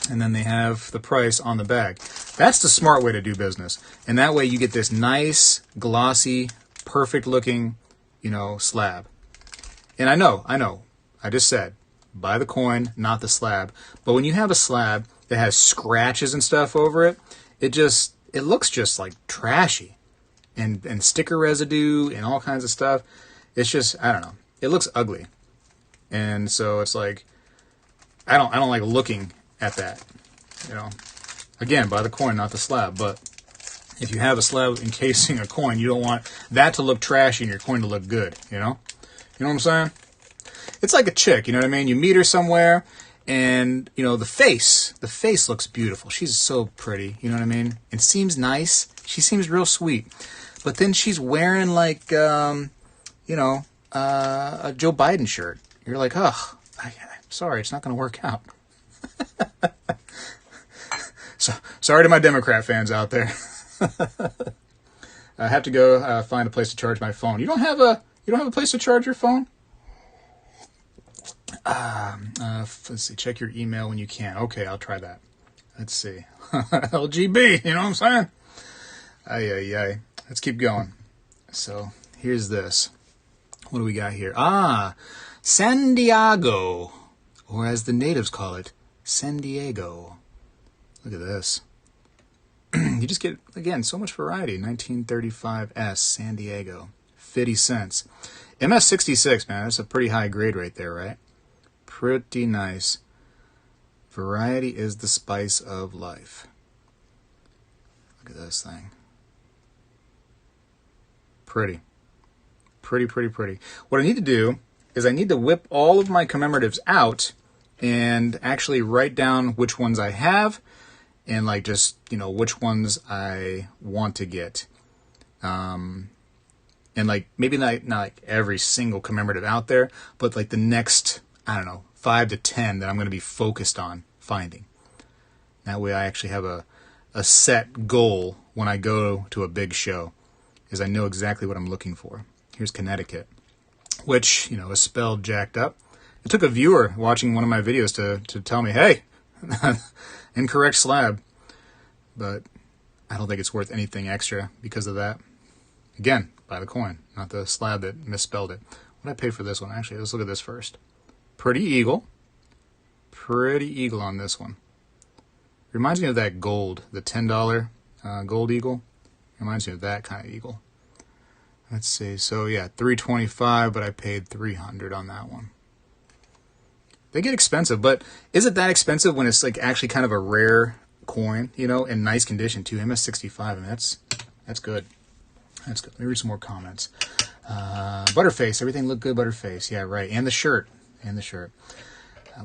And then they have the price on the bag. That's the smart way to do business. And that way you get this nice, glossy, perfect looking, slab. And I know, I just said, buy the coin, not the slab. But when you have a slab that has scratches and stuff over it, it looks just like trashy. And sticker residue and all kinds of stuff. It's just, I don't know. It looks ugly. And so it's like, I don't like looking at that, Again, buy the coin, not the slab. But if you have a slab encasing a coin, you don't want that to look trashy and your coin to look good, You know what I'm saying? It's like a chick, you know what I mean? You meet her somewhere, and, the face looks beautiful. She's so pretty, you know what I mean? It seems nice. She seems real sweet. But then she's wearing, like, a Joe Biden shirt. You're like, I'm sorry, it's not going to work out. So sorry to my Democrat fans out there. I have to go find a place to charge my phone. You don't have a place to charge your phone? Let's see. Check your email when you can. Okay, I'll try that. Let's see. LGB. You know what I'm saying? Ay. Let's keep going. So here's this. What do we got here? San Diego, or as the natives call it, San Diego. Look at this. You just get, again, so much variety. 1935S, San Diego. 50 cents. MS66, man, that's a pretty high grade right there, right? Pretty nice. Variety is the spice of life. Look at this thing. Pretty. Pretty, pretty, pretty. What I need to do is I need to whip all of my commemoratives out and actually write down which ones I have and like just, you know, which ones I want to get. And like maybe not like every single commemorative out there, but like the next, I don't know, 5 to 10 that I'm going to be focused on finding. That way I actually have a set goal when I go to a big show, is I know exactly what I'm looking for. Here's Connecticut, which, you know, is spelled jacked up. It took a viewer watching one of my videos to tell me, hey, incorrect slab. But I don't think it's worth anything extra because of that. Again, buy the coin, not the slab that misspelled it. What did I pay for this one? Actually, let's look at this first. Pretty eagle. Pretty eagle on this one. Reminds me of that gold, the $10 gold eagle. Reminds me of that kind of eagle. Let's see. So yeah, $325, but I paid $300 on that one. They get expensive, but is it that expensive when it's like actually kind of a rare coin, you know, in nice condition too? MS65, I mean, that's good. That's good. Let me read some more comments. Butterface, everything looked good, Butterface. Yeah, right. And the shirt. And the shirt.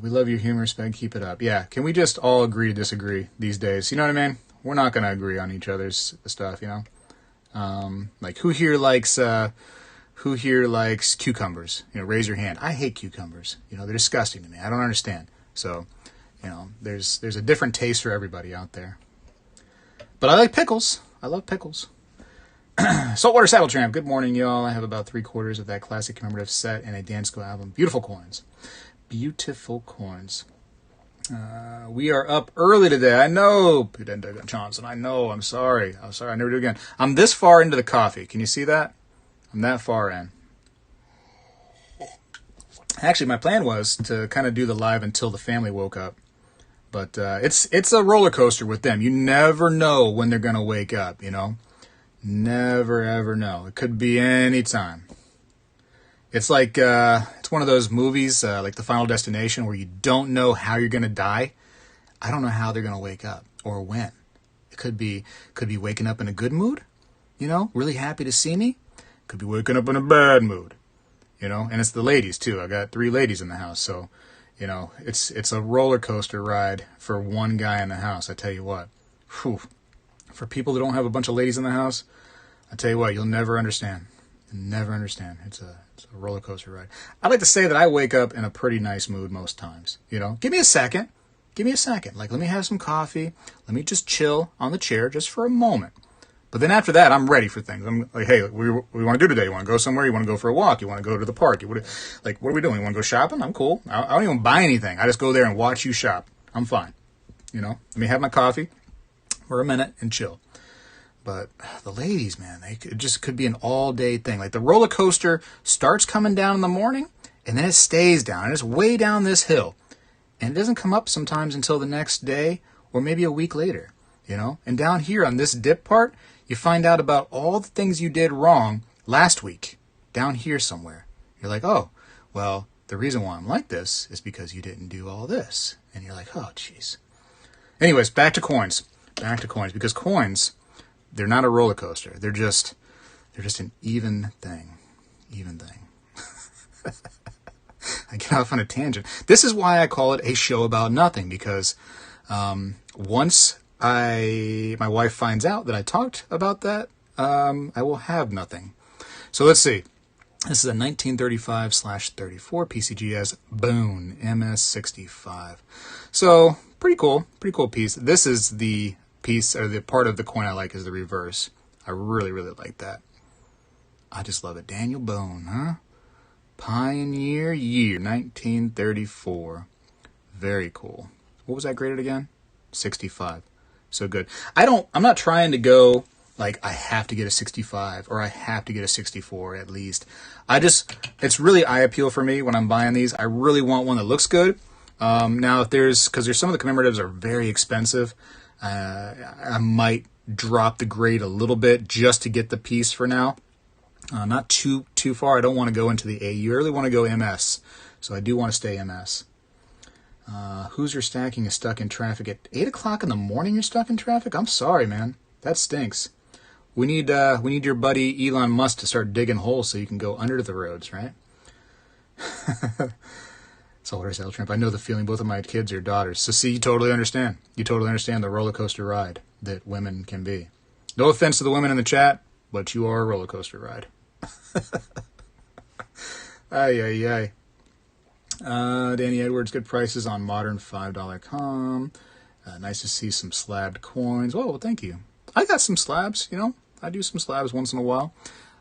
We love your humor, Speg. Keep it up. Yeah, can we just all agree to disagree these days? You know what I mean? We're not going to agree on each other's stuff, you know? Like, who here likes cucumbers? You know, raise your hand. I hate cucumbers. You know, they're disgusting to me. I don't understand. So, you know, there's a different taste for everybody out there. But I like pickles. I love pickles. Saltwater Saddle Tramp, good morning, y'all. I have about 3/4 of that classic commemorative set and a Dansko album. Beautiful coins. Beautiful coins. We are up early today. I know, Johnson. I know. I'm sorry. I never do it again. I'm this far into the coffee. Can you see that? I'm that far in. Actually, my plan was to kind of do the live until the family woke up. But it's a roller coaster with them. You never know when they're going to wake up, you know? Never, ever know. It could be any time. It's like, it's one of those movies, like The Final Destination, where you don't know how you're going to die. I don't know how they're going to wake up or when. It could be waking up in a good mood, you know, really happy to see me. Could be waking up in a bad mood, you know, and it's the ladies too. I got 3 ladies in the house, so, you know, it's a roller coaster ride for one guy in the house. I tell you what, whew. For people that don't have a bunch of ladies in the house, I tell you what, you'll never understand. You'll never understand. It's a roller coaster ride. I like to say that I wake up in a pretty nice mood most times. You know, give me a second. Give me a second. Like, let me have some coffee. Let me just chill on the chair just for a moment. But then after that, I'm ready for things. I'm like, hey, what we want to do today? You want to go somewhere? You want to go for a walk? You want to go to the park? What are we doing? You want to go shopping? I'm cool. I don't even buy anything. I just go there and watch you shop. I'm fine. You know, let me have my coffee for a minute and chill. But the ladies, man, it just could be an all-day thing. Like the roller coaster starts coming down in the morning, and then it stays down. And it's way down this hill. And it doesn't come up sometimes until the next day or maybe a week later, you know? And down here on this dip part, you find out about all the things you did wrong last week, down here somewhere. You're like, oh, well, the reason why I'm like this is because you didn't do all this. And you're like, oh, jeez. Anyways, back to coins. Back to coins, because coins, they're not a roller coaster. They're just an even thing. Even thing. I get off on a tangent. This is why I call it a show about nothing, because once my wife finds out that I talked about that, I will have nothing. So let's see. This is a 1935/34 PCGS Boone MS65. So pretty cool piece. This is the piece, or the part of the coin I like, is the reverse. I really, really like that. I just love it. Daniel Bone, huh? Pioneer year, 1934. Very cool. What was that graded again? 65. So good. I'm not trying to go like I have to get a 65 or I have to get a 64 at least. It's really eye appeal for me when I'm buying these. I really want one that looks good. Now because there's some of the commemoratives are very expensive. I might drop the grade a little bit just to get the piece for now. Not too far. I don't want to go into the A. You really want to go MS. So I do want to stay MS. Hoosier stacking is stuck in traffic at 8 o'clock in the morning. You're stuck in traffic? I'm sorry, man. That stinks. We need your buddy Elon Musk to start digging holes so you can go under the roads, right? Saltwater Sail Tramp. I know the feeling. Both of my kids are daughters. So see, you totally understand. You totally understand the roller coaster ride that women can be. No offense to the women in the chat, but you are a roller coaster ride. Ay, ay, ay. Danny Edwards, good prices on modern $5 com. Nice to see some slabbed coins. Oh, well, thank you. I got some slabs, you know. I do some slabs once in a while.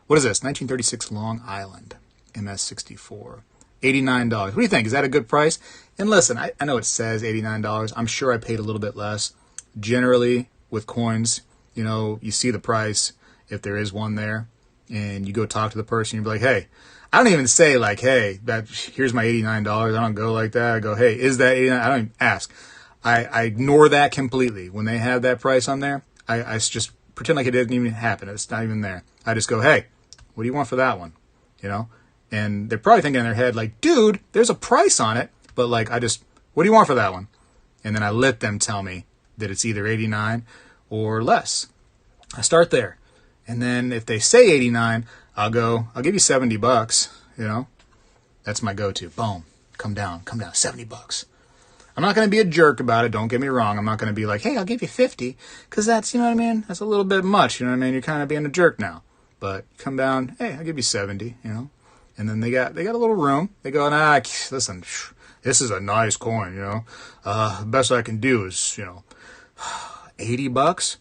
What is this? 1936 Long Island, MS64. $89. What do you think? Is that a good price? And listen, I know it says $89. I'm sure I paid a little bit less. Generally, with coins, you know, you see the price, if there is one there, and you go talk to the person, you're like, hey, I don't even say like, hey, here's my $89. I don't go like that. I go, hey, is that $89? I don't even ask. I ignore that completely. When they have that price on there, I just pretend like it didn't even happen. It's not even there. I just go, hey, what do you want for that one? You know? And they're probably thinking in their head, like, dude, there's a price on it. But, like, what do you want for that one? And then I let them tell me that it's either 89 or less. I start there. And then if they say 89, I'll give you $70, you know? That's my go-to. Boom. Come down, $70. I'm not going to be a jerk about it. Don't get me wrong. I'm not going to be like, hey, I'll give you 50. Because that's, you know what I mean? That's a little bit much, you know what I mean? You're kind of being a jerk now. But come down, hey, I'll give you 70, you know? And then they got a little room. They go, nah, listen, this is a nice coin, you know. The best I can do is, you know, $80.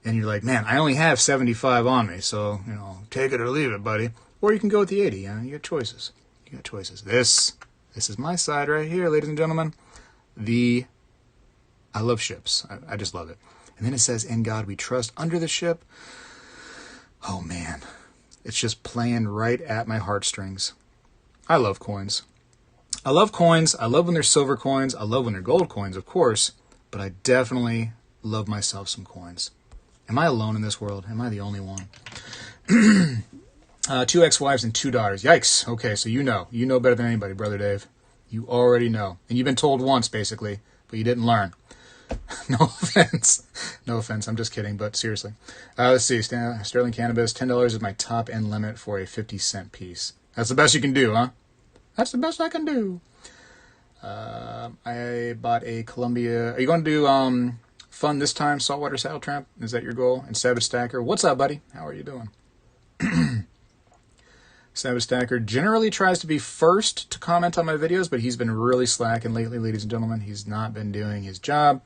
And you're like, man, I only have 75 on me, so, you know, take it or leave it, buddy. Or you can go with the 80, you know. You got choices. This is my side right here, ladies and gentlemen. I love ships. I just love it. And then it says, in God we trust, under the ship. Oh, man. It's just playing right at my heartstrings. I love coins. I love when they're silver coins. I love when they're gold coins, of course. But I definitely love myself some coins. Am I alone in this world? Am I the only one? 2 ex-wives and 2 daughters. Yikes. Okay, so you know. You know better than anybody, Brother Dave. You already know. And you've been told once, basically, but you didn't learn. No offense. No offense. I'm just kidding, but seriously. Let's see. Sterling Cannabis. $10 is my top end limit for a 50-cent piece. That's the best you can do, huh? That's the best I can do. I bought a Columbia. Are you going to do fun this time, Saltwater Saddle Tramp? Is that your goal? And Savage Stacker. What's up, buddy? How are you doing? Savage Stacker generally tries to be first to comment on my videos, but he's been really slacking lately, ladies and gentlemen. He's not been doing his job.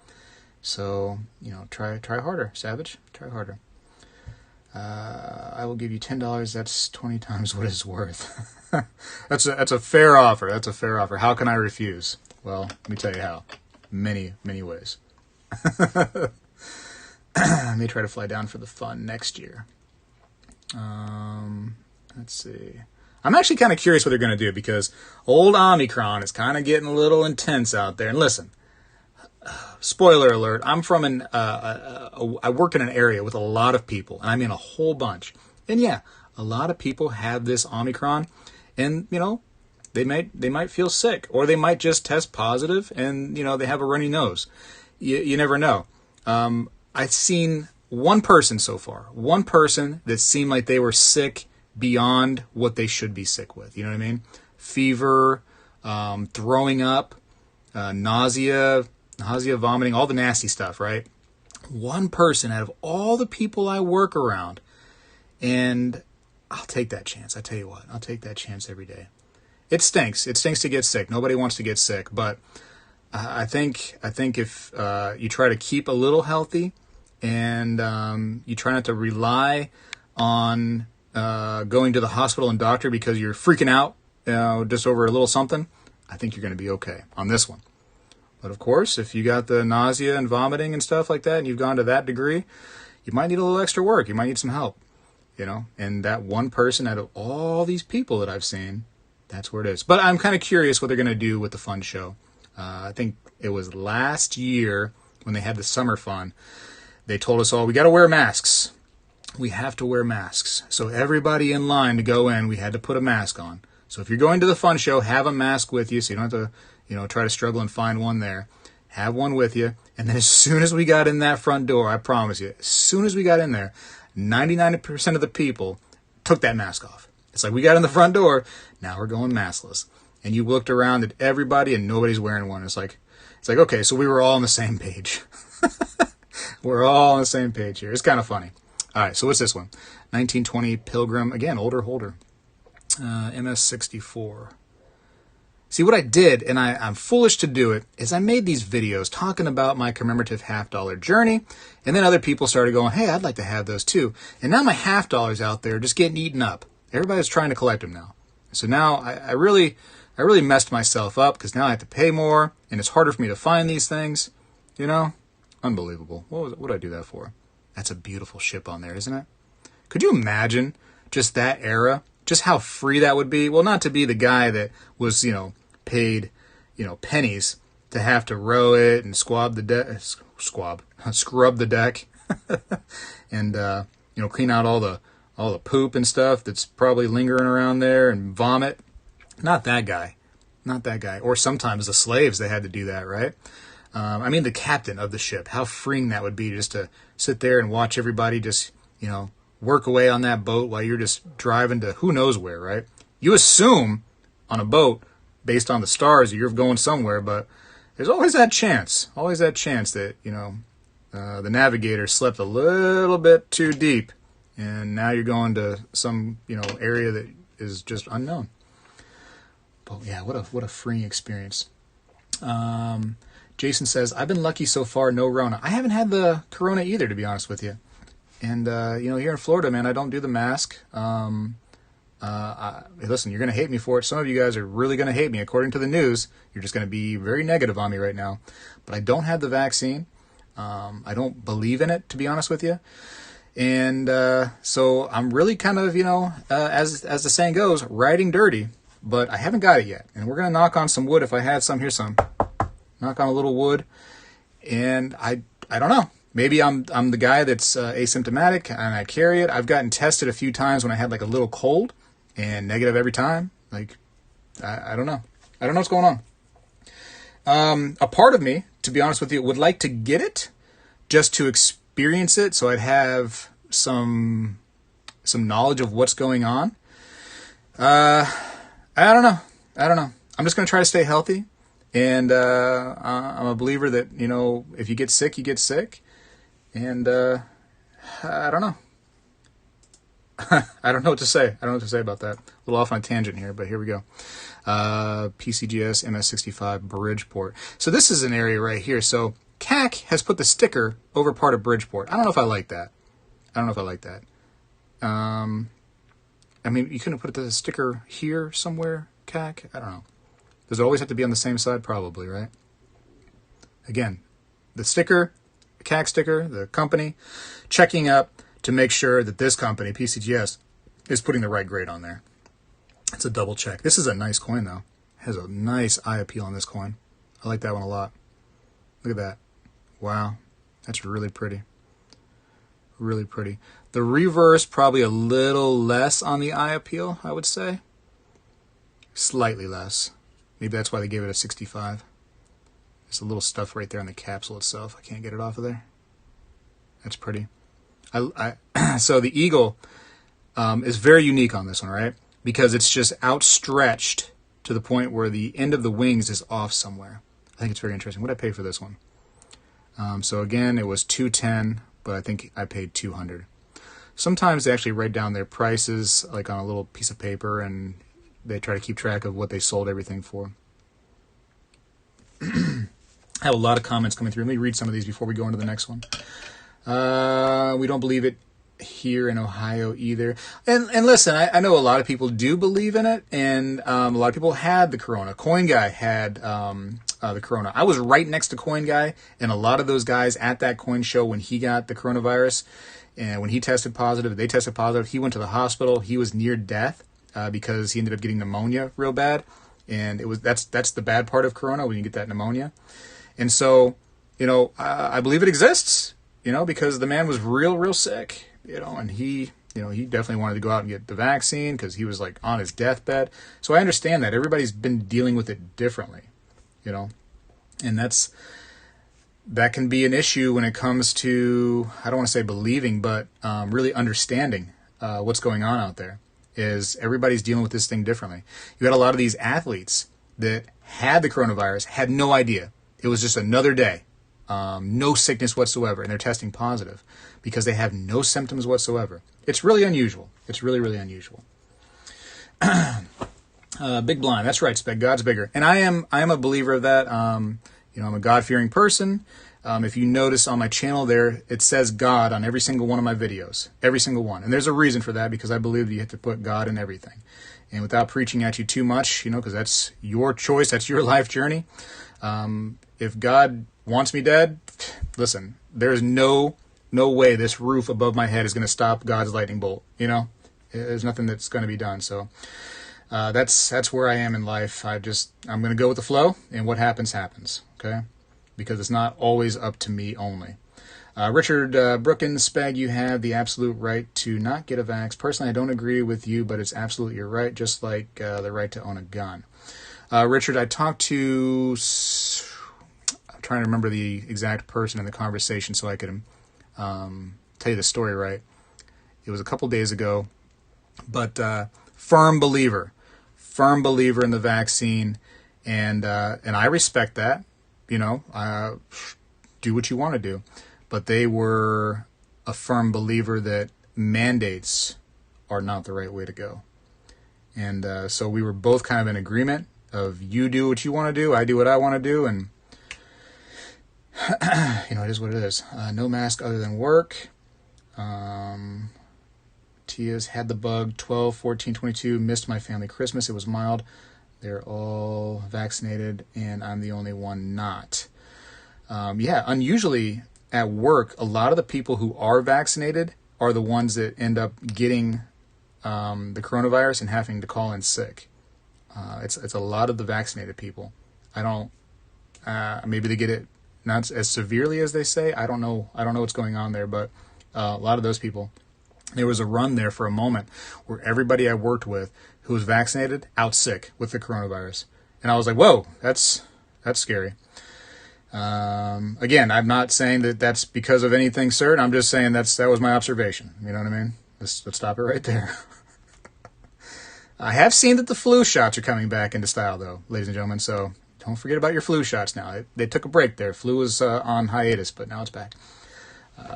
So, you know, try harder, Savage. Try harder. I will give you $10. That's 20 times what it's worth. That's a fair offer. That's a fair offer. How can I refuse? Well, let me tell you how. Many, many ways. I may try to fly down for the fun next year. Let's see. I'm actually kind of curious what they're going to do because old Omicron is kind of getting a little intense out there. And listen, spoiler alert, I'm from I work in an area with a lot of people, and I mean a whole bunch. And yeah, a lot of people have this Omicron, and, you know, they might feel sick, or they might just test positive, and, you know, they have a runny nose. You never know. I've seen one person so far, one person that seemed like they were sick beyond what they should be sick with. You know what I mean? Fever, throwing up, nausea, vomiting, all the nasty stuff, right? One person out of all the people I work around, and I'll take that chance. I tell you what, I'll take that chance every day. It stinks. It stinks to get sick. Nobody wants to get sick, but I think if you try to keep a little healthy, and you try not to rely on going to the hospital and doctor because you're freaking out, just over a little something, I think you're going to be okay on this one. But of course, if you got the nausea and vomiting and stuff like that, and you've gone to that degree, you might need a little extra work. You might need some help, you know. And that one person out of all these people that I've seen, that's where it is. But I'm kind of curious what they're going to do with the fun show. I think it was last year when they had the summer fun. They told us all, we got to wear masks. We have to wear masks. So everybody in line to go in, we had to put a mask on. So if you're going to the fun show, have a mask with you so you don't have to, try to struggle and find one there. Have one with you. And then as soon as we got in that front door, I promise you, as soon as we got in there, 99% of the people took that mask off. It's like we got in the front door, now we're going maskless. And you looked around at everybody and nobody's wearing one. It's like, okay, so we were all on the same page. We're all on the same page here. It's kind of funny. All right, so what's this one? 1920 Pilgrim. Again, older holder. MS-64. See, what I did, and I'm foolish to do it, is I made these videos talking about my commemorative $50 journey, and then other people started going, hey, I'd like to have those too. And now my $50 out there just getting eaten up. Everybody's trying to collect them now. So now I really messed myself up, because now I have to pay more, and it's harder for me to find these things. Unbelievable. What would I do that for? That's a beautiful ship on there, isn't it? Could you imagine just that era? Just how free that would be? Well, not to be the guy that was, paid, pennies to have to row it and scrub the deck, and clean out all the poop and stuff that's probably lingering around there, and vomit. Not that guy. Or sometimes the slaves, they had to do that, right? The captain of the ship. How freeing that would be, just to sit there and watch everybody just work away on that boat while you're just driving to who knows where, right? You assume on a boat, based on the stars, you're going somewhere, but there's always that chance that, the navigator slept a little bit too deep, and now you're going to some, area that is just unknown. But yeah, what a freeing experience. Jason says, I've been lucky so far, no Rona. I haven't had the Corona either, to be honest with you. And, here in Florida, man, I don't do the mask. Listen, you're going to hate me for it. Some of you guys are really going to hate me. According to the news, you're just going to be very negative on me right now. But I don't have the vaccine. I don't believe in it, to be honest with you. And so I'm really kind of, as the saying goes, riding dirty. But I haven't got it yet. And we're going to knock on some wood. If I had some, here's some. Knock on a little wood. And I don't know. Maybe I'm the guy that's asymptomatic and I carry it. I've gotten tested a few times when I had like a little cold, and negative every time. Like, I don't know. I don't know what's going on. A part of me, to be honest with you, would like to get it just to experience it, so I'd have some knowledge of what's going on. I don't know. I'm just going to try to stay healthy. And I'm a believer that, if you get sick, you get sick. And I don't know. I don't know what to say. About that. A little off on a tangent here, but here we go. PCGS MS-65 Bridgeport. So this is an area right here. So CAC has put the sticker over part of Bridgeport. I don't know if I like that. You couldn't put the sticker here somewhere, CAC? I don't know. Does it always have to be on the same side? Probably, right? Again, the sticker, the CAC sticker, the company, checking up to make sure that this company, PCGS, is putting the right grade on there. It's a double check. This is a nice coin, though. It has a nice eye appeal on this coin. I like that one a lot. Look at that. Wow. That's really pretty. Really pretty. The reverse, probably a little less on the eye appeal, I would say. Slightly less. Maybe that's why they gave it a 65. There's a little stuff right there on the capsule itself. I can't get it off of there. That's pretty. So the eagle is very unique on this one, right? Because it's just outstretched to the point where the end of the wings is off somewhere. I think it's very interesting. What did I pay for this one? So again, it was $210, but I think I paid $200. Sometimes they actually write down their prices like on a little piece of paper, and they try to keep track of what they sold everything for. I have a lot of comments coming through. Let me read some of these before we go into the next one. We don't believe it here in Ohio either. And listen, I know a lot of people do believe in it, and a lot of people had the corona. Coin Guy had the corona. I was right next to Coin Guy, and a lot of those guys at that coin show when he got the coronavirus, and when he tested positive, they tested positive. He went to the hospital. He was near death because he ended up getting pneumonia real bad, and that's the bad part of corona, when you get that pneumonia. And so, I believe it exists, because the man was real sick, and he definitely wanted to go out and get the vaccine because he was like on his deathbed. So I understand that everybody's been dealing with it differently. you know, and that can be an issue when it comes to, I don't want to say believing, but really understanding what's going on out there. Is everybody's dealing with this thing differently. You had a lot of these athletes that had the coronavirus, had no idea. It was just another day. No sickness whatsoever, and they're testing positive because they have no symptoms whatsoever. It's really unusual. It's really, really unusual. Big blind. That's right, Speg. God's bigger. And I am a believer of that. You know, I'm a God-fearing person. If you notice on my channel there, it says God on every single one of my videos. Every single one. And there's a reason for that, because I believe that you have to put God in everything. And without preaching at you too much, you know, because that's your choice, that's your life journey. If God wants me dead, listen, there's no way this roof above my head is going to stop God's lightning bolt. You know, there's nothing that's going to be done. So that's where I am in life. I'm going to go with the flow, and what happens, happens. Okay, because it's not always up to me only. Richard Brookins, Speg, you have the absolute right to not get a vax. Personally, I don't agree with you, but it's absolutely your right, just like the right to own a gun. Richard, I talked to, I'm trying to remember the exact person in the conversation so I could tell you the story right. It was a couple days ago, but firm believer in the vaccine, and I respect that. You know, do what you want to do. But they were a firm believer that mandates are not the right way to go. And so we were both kind of in agreement of, you do what you want to do, I do what I want to do, and you know, it is what it is. No mask other than work. Tia's had the bug, 12, 14, 22, missed my family Christmas. It was mild. They're all vaccinated, and I'm the only one not. Unusually at work, a lot of the people who are vaccinated are the ones that end up getting the coronavirus and having to call in sick. It's a lot of the vaccinated people. I don't. Maybe they get it not as severely as they say. I don't know what's going on there, but a lot of those people. There was a run there for a moment where everybody I worked with who was vaccinated out sick with the coronavirus, and I was like, "Whoa, that's scary." Again, I'm not saying that that's because of anything certain. I'm just saying that was my observation. You know what I mean? Let's stop it right there. I have seen that the flu shots are coming back into style, though, ladies and gentlemen. So don't forget about your flu shots now. They took a break there. Flu was on hiatus, but now it's back.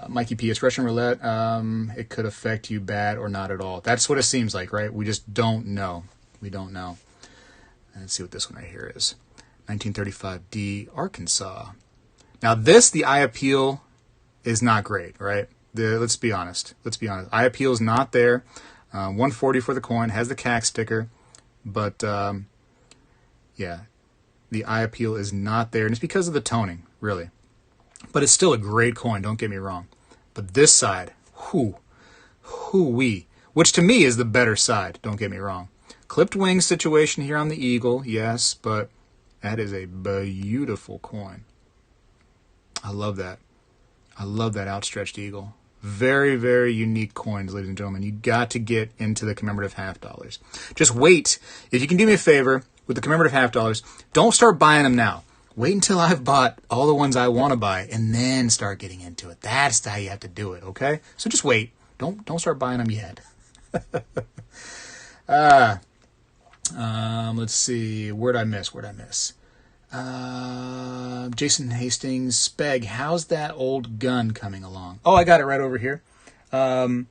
Mikey P, it's Russian roulette. It could affect you bad or not at all. That's what it seems like, right? We just don't know. We don't know. Let's see what this one right here is. 1935D, Arkansas. Now this, the eye appeal is not great, right? Let's be honest. Eye appeal is not there. 140 for the coin, has the CAC sticker, but yeah, the eye appeal is not there, and it's because of the toning, really. But it's still a great coin, don't get me wrong. But this side, hoo-wee, which to me is the better side, don't get me wrong. Clipped wing situation here on the eagle, yes, but that is a beautiful coin. I love that. I love that outstretched eagle. Very, very unique coins, ladies and gentlemen. You got to get into the commemorative half dollars. Just wait. If you can do me a favor with the commemorative half dollars, don't start buying them now. Wait until I've bought all the ones I want to buy and then start getting into it. That's how you have to do it, okay? So just wait. Don't start buying them yet. Let's see. Where'd I miss? Jason Hastings, Speg, how's that old gun coming along? Oh, I got it right over here. I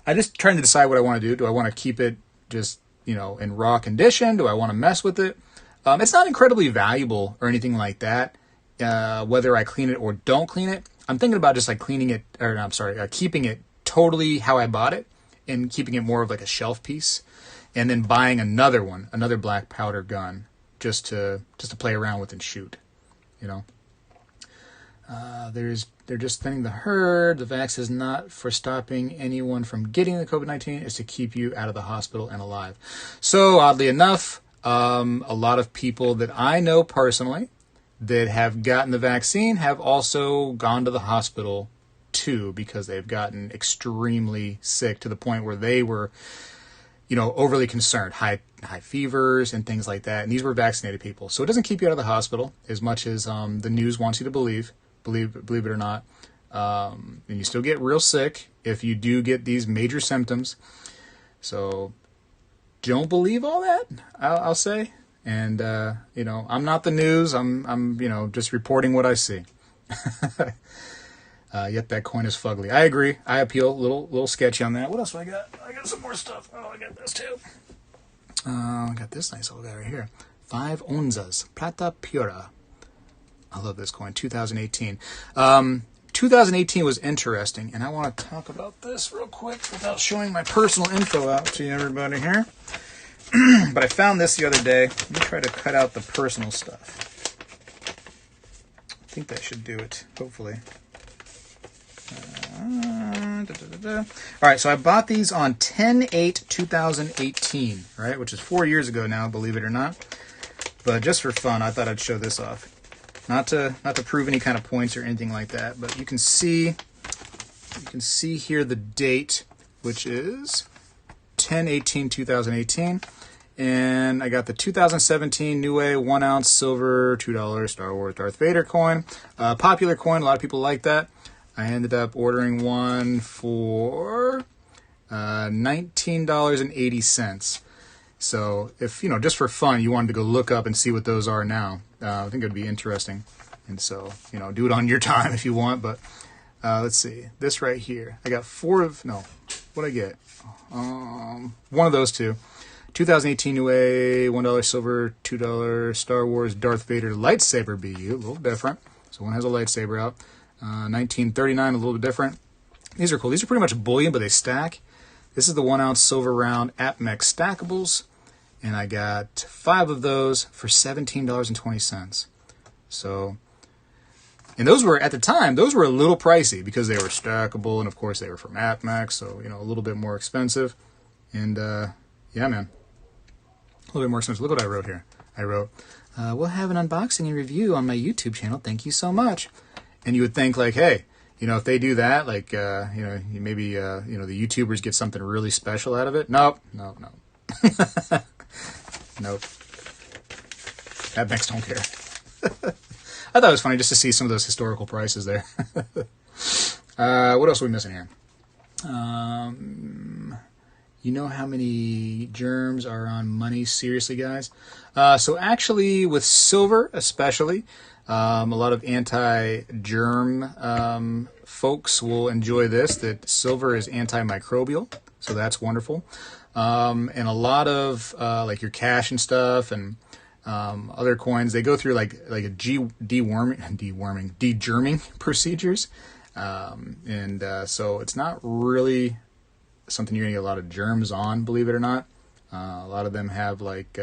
just trying to decide what I want to do. Do I want to keep it just, in raw condition? Do I want to mess with it? It's not incredibly valuable or anything like that, whether I clean it or don't clean it. I'm thinking about just like keeping it totally how I bought it and keeping it more of like a shelf piece, and then buying another black powder gun just to play around with and shoot, They're just thinning the herd. The vax is not for stopping anyone from getting the COVID-19. It's to keep you out of the hospital and alive. So oddly enough, a lot of people that I know personally that have gotten the vaccine have also gone to the hospital too, because they've gotten extremely sick to the point where they were, overly concerned, high fevers and things like that. And these were vaccinated people. So it doesn't keep you out of the hospital as much as the news wants you to believe it or not. And you still get real sick if you do get these major symptoms. So don't believe all that, I'll say. And, I'm not the news. I'm just reporting what I see. Yet that coin is fugly. I agree. I appeal. Little sketchy on that. What else do I got? I got some more stuff. Oh, I got this too. I got this nice little guy right here. 5 onzas. Plata pura. I love this coin. 2018. 2018 was interesting, and I want to talk about this real quick without showing my personal info out to everybody here. But I found this the other day. Let me try to cut out the personal stuff. I think that should do it, hopefully. All right, so I bought these on 10/8/2018, right, which is 4 years ago now, believe it or not. But just for fun, I thought I'd show this off. Not to prove any kind of points or anything like that, but you can see here the date, which is 10/18/2018. And I got the 2017 Niue 1 ounce silver $2 Star Wars Darth Vader coin. Popular coin, a lot of people like that. I ended up ordering one for $19.80. So if, just for fun, you wanted to go look up and see what those are now, I think it would be interesting. And so, do it on your time if you want. But let's see. This right here. I got what'd I get? One of those two. 2018 Niue, $1 silver, $2 Star Wars Darth Vader lightsaber BU. A little different. So one has a lightsaber out. 1939, a little bit different. These are cool. These are pretty much bullion, but they stack. This is the 1 ounce silver round APMEX stackables. And I got 5 of those for $17.20. So, and those were, at the time, those were a little pricey because they were stackable. And of course they were from APMEX. So, a little bit more expensive. And, yeah, man. A little bit more expensive. Look what I wrote here. I wrote, we'll have an unboxing and review on my YouTube channel. Thank you so much. And you would think like, hey, if they do that, like, maybe, the YouTubers get something really special out of it. Nope. Nope. APMEX don't care. I thought it was funny just to see some of those historical prices there. What else are we missing here? You know how many germs are on money? Seriously, guys. So actually, with silver especially, a lot of anti-germ folks will enjoy this, that silver is antimicrobial, so that's wonderful. And a lot of like your cash and stuff and other coins, they go through like a degerming procedures. So it's not really something you're going to get a lot of germs on, believe it or not. A lot of them have like,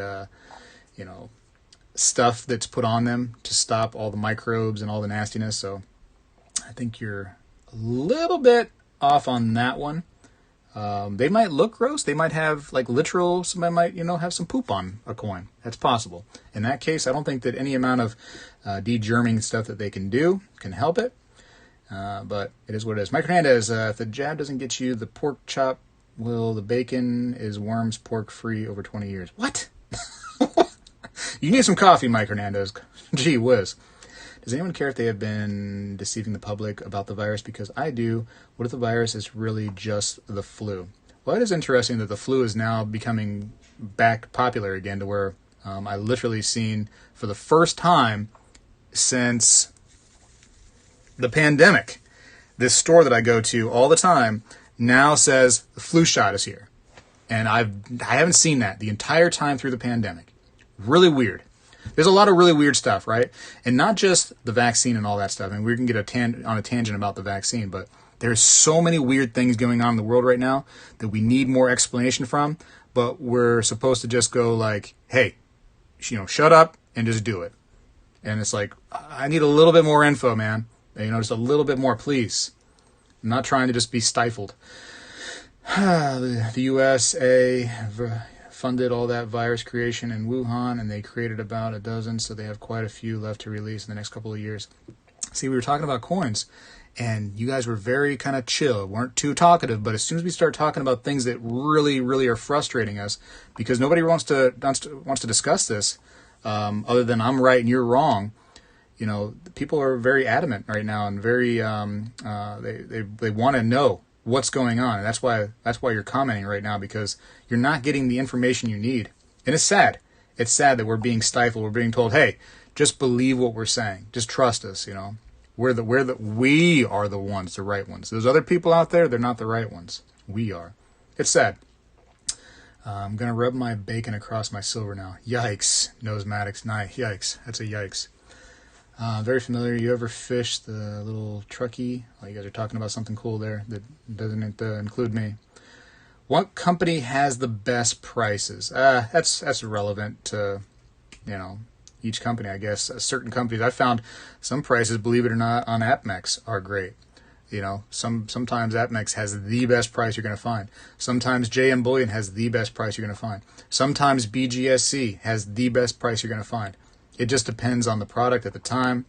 stuff that's put on them to stop all the microbes and all the nastiness. So I think you're a little bit off on that one. They might look gross. They might have like somebody might, have some poop on a coin. That's possible. In that case, I don't think that any amount of degerming stuff that they can do can help it. But it is what it is. Mike Hernandez, if the jab doesn't get you the pork chop, the bacon is worms pork free over 20 years. What? You need some coffee, Mike Hernandez. Gee whiz. Does anyone care if they have been deceiving the public about the virus? Because I do. What if the virus is really just the flu? Well, it is interesting that the flu is now becoming back popular again, to where I literally seen for the first time since the pandemic, this store that I go to all the time now says the flu shot is here. And I haven't seen that the entire time through the pandemic. Really weird. There's a lot of really weird stuff, right? And not just the vaccine and all that stuff. And we can get on a tangent about the vaccine, but there's so many weird things going on in the world right now that we need more explanation from. But we're supposed to just go like, hey, shut up and just do it. And it's like, I need a little bit more info, man. Just a little bit more, please. I'm not trying to just be stifled. The USA funded all that virus creation in Wuhan, and they created about a dozen, so they have quite a few left to release in the next couple of years. See, we were talking about coins, And you guys were very kind of chill, weren't too talkative. But as soon as we start talking about things that really, really are frustrating us, because nobody wants to discuss this, other than I'm right and you're wrong. You know, people are very adamant right now, and very they want to know what's going on, and that's why you're commenting right now, because you're not getting the information you need, and it's sad. It's sad that we're being stifled. We're being told, "Hey, just believe what we're saying. Just trust us." You know. We are the ones, the right ones. There's other people out there, they're not the right ones. We are. It's sad. I'm going to rub my bacon across my silver now. Yikes. Nosematics. Nice. Yikes. That's a yikes. Very familiar. You ever fish the little truckee? Oh, you guys are talking about something cool there that doesn't include me. What company has the best prices? That's relevant to, you know, each company, I guess. Certain companies, I found some prices, believe it or not, on AppMex are great. You know, sometimes AppMex has the best price you're going to find. Sometimes JM Bullion has the best price you're going to find. Sometimes BGSC has the best price you're going to find. It just depends on the product at the time.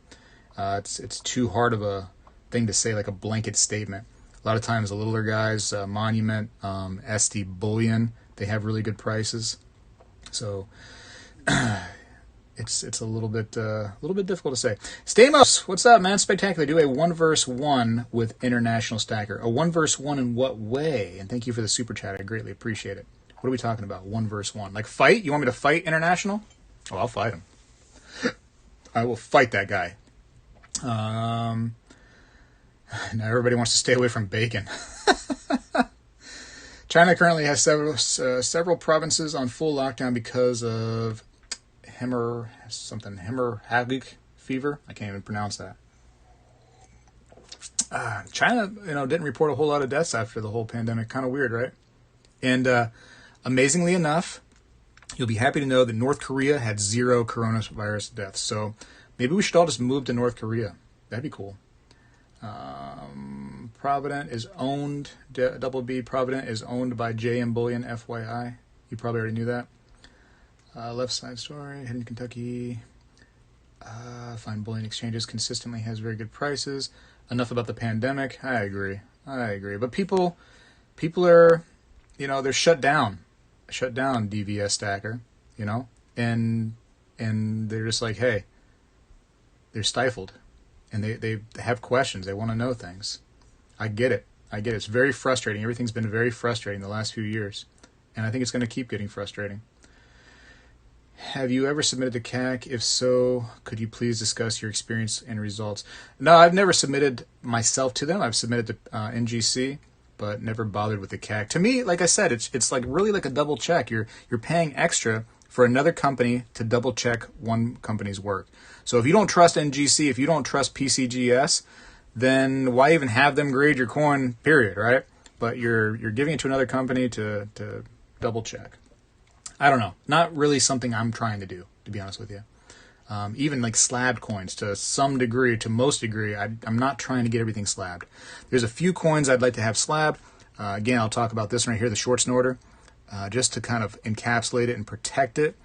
It's too hard of a thing to say, like a blanket statement. A lot of times the littler guys, Monument, SD Bullion, they have really good prices. So it's a little bit difficult to say. Stamos, what's up, man? Spectacular. Do a 1v1 with International Stacker. A 1v1 in what way? And thank you for the super chat. I greatly appreciate it. What are we talking about? 1v1. Like fight? You want me to fight International? Oh, I'll fight him. I will fight that guy. Now everybody wants to stay away from bacon. China currently has several provinces on full lockdown because of hemorrhagic fever. I can't even pronounce that. China, didn't report a whole lot of deaths after the whole pandemic. Kind of weird, right? And amazingly enough, you'll be happy to know that North Korea had 0 coronavirus deaths. So maybe we should all just move to North Korea. That'd be cool. Provident is owned, Double B, Provident is owned by JM Bullion, FYI. You probably already knew that. Left side story, heading to Kentucky. Find bullion exchanges consistently has very good prices. Enough about the pandemic. I agree. But people are, they're shut down. DVS Stacker, and they're just like, hey, they're stifled, and they have questions. They want to know things. I get it. It's very frustrating. Everything's been very frustrating the last few years, and I think it's going to keep getting frustrating. Have you ever submitted to CAC? If so, could you please discuss your experience and results? No, I've never submitted myself to them. I've submitted to NGC, but never bothered with the CAC. To me, like I said, it's like really like a double check. You're paying extra for another company to double check one company's work. So if you don't trust NGC, if you don't trust PCGS, then why even have them grade your coin, period, right? But you're giving it to another company to double check. I don't know. Not really something I'm trying to do, to be honest with you. Even like slabbed coins, to some degree, to most degree, I'm not trying to get everything slabbed. There's a few coins I'd like to have slabbed. Again, I'll talk about this right here, the short snorter, just to kind of encapsulate it and protect it.